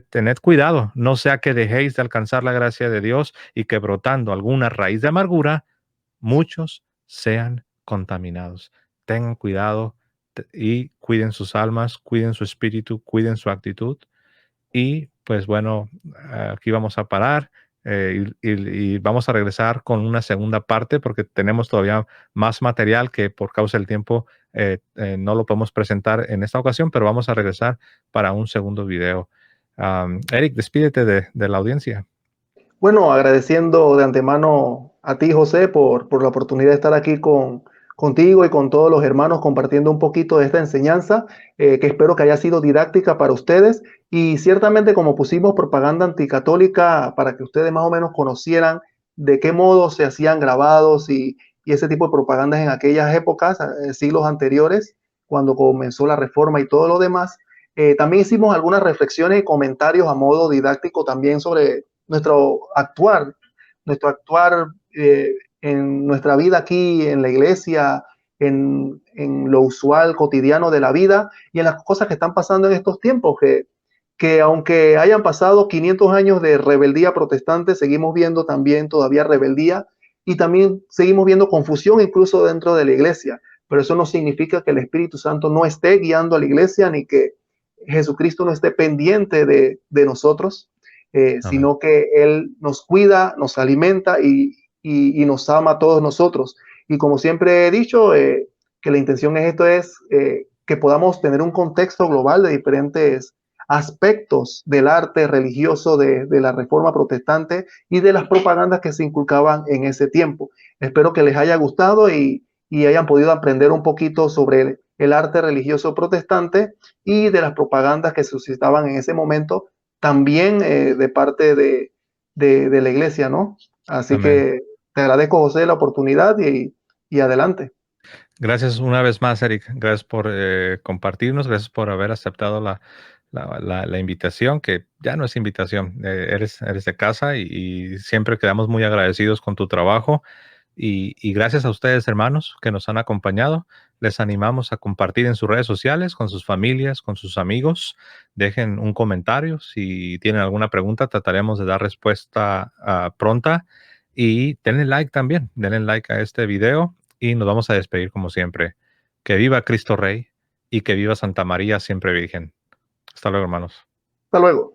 tened cuidado, no sea que dejéis de alcanzar la gracia de Dios y que brotando alguna raíz de amargura, muchos sean contaminados. Tengan cuidado y cuiden sus almas, cuiden su espíritu, cuiden su actitud. Y pues bueno, aquí vamos a parar y vamos a regresar con una segunda parte porque tenemos todavía más material que por causa del tiempo no lo podemos presentar en esta ocasión, pero vamos a regresar para un segundo video. Eric, despídete de la audiencia. Bueno, agradeciendo de antemano a ti, José, por la oportunidad de estar aquí contigo y con todos los hermanos compartiendo un poquito de esta enseñanza, que espero que haya sido didáctica para ustedes. Y ciertamente como pusimos propaganda anticatólica para que ustedes más o menos conocieran de qué modo se hacían grabados y ese tipo de propagandas en aquellas épocas, siglos anteriores, cuando comenzó la reforma y todo lo demás. También hicimos algunas reflexiones y comentarios a modo didáctico también sobre nuestro actuar en nuestra vida aquí en la iglesia, en lo usual cotidiano de la vida y en las cosas que están pasando en estos tiempos, que aunque hayan pasado 500 años de rebeldía protestante, seguimos viendo también todavía rebeldía y también seguimos viendo confusión incluso dentro de la iglesia. Pero eso no significa que el Espíritu Santo no esté guiando a la iglesia ni que Jesucristo no esté pendiente de nosotros, Amén. sino que Él nos cuida, nos alimenta y nos ama a todos nosotros. Y como siempre he dicho, que la intención es esto es que podamos tener un contexto global de diferentes aspectos del arte religioso de la Reforma Protestante y de las propagandas que se inculcaban en ese tiempo. Espero que les haya gustado y hayan podido aprender un poquito sobre el arte religioso protestante y de las propagandas que se suscitaban en ese momento, también de parte de la iglesia, ¿no? Así Amén. que te agradezco, José, la oportunidad y adelante. Gracias una vez más, Eric. Gracias por compartirnos, gracias por haber aceptado la invitación, que ya no es invitación, eres de casa y siempre quedamos muy agradecidos con tu trabajo. Y gracias a ustedes, hermanos, que nos han acompañado. Les animamos a compartir en sus redes sociales, con sus familias, con sus amigos. Dejen un comentario. Si tienen alguna pregunta, trataremos de dar respuesta pronta. Y denle like también. Denle like a este video y nos vamos a despedir como siempre. Que viva Cristo Rey y que viva Santa María siempre Virgen. Hasta luego, hermanos. Hasta luego.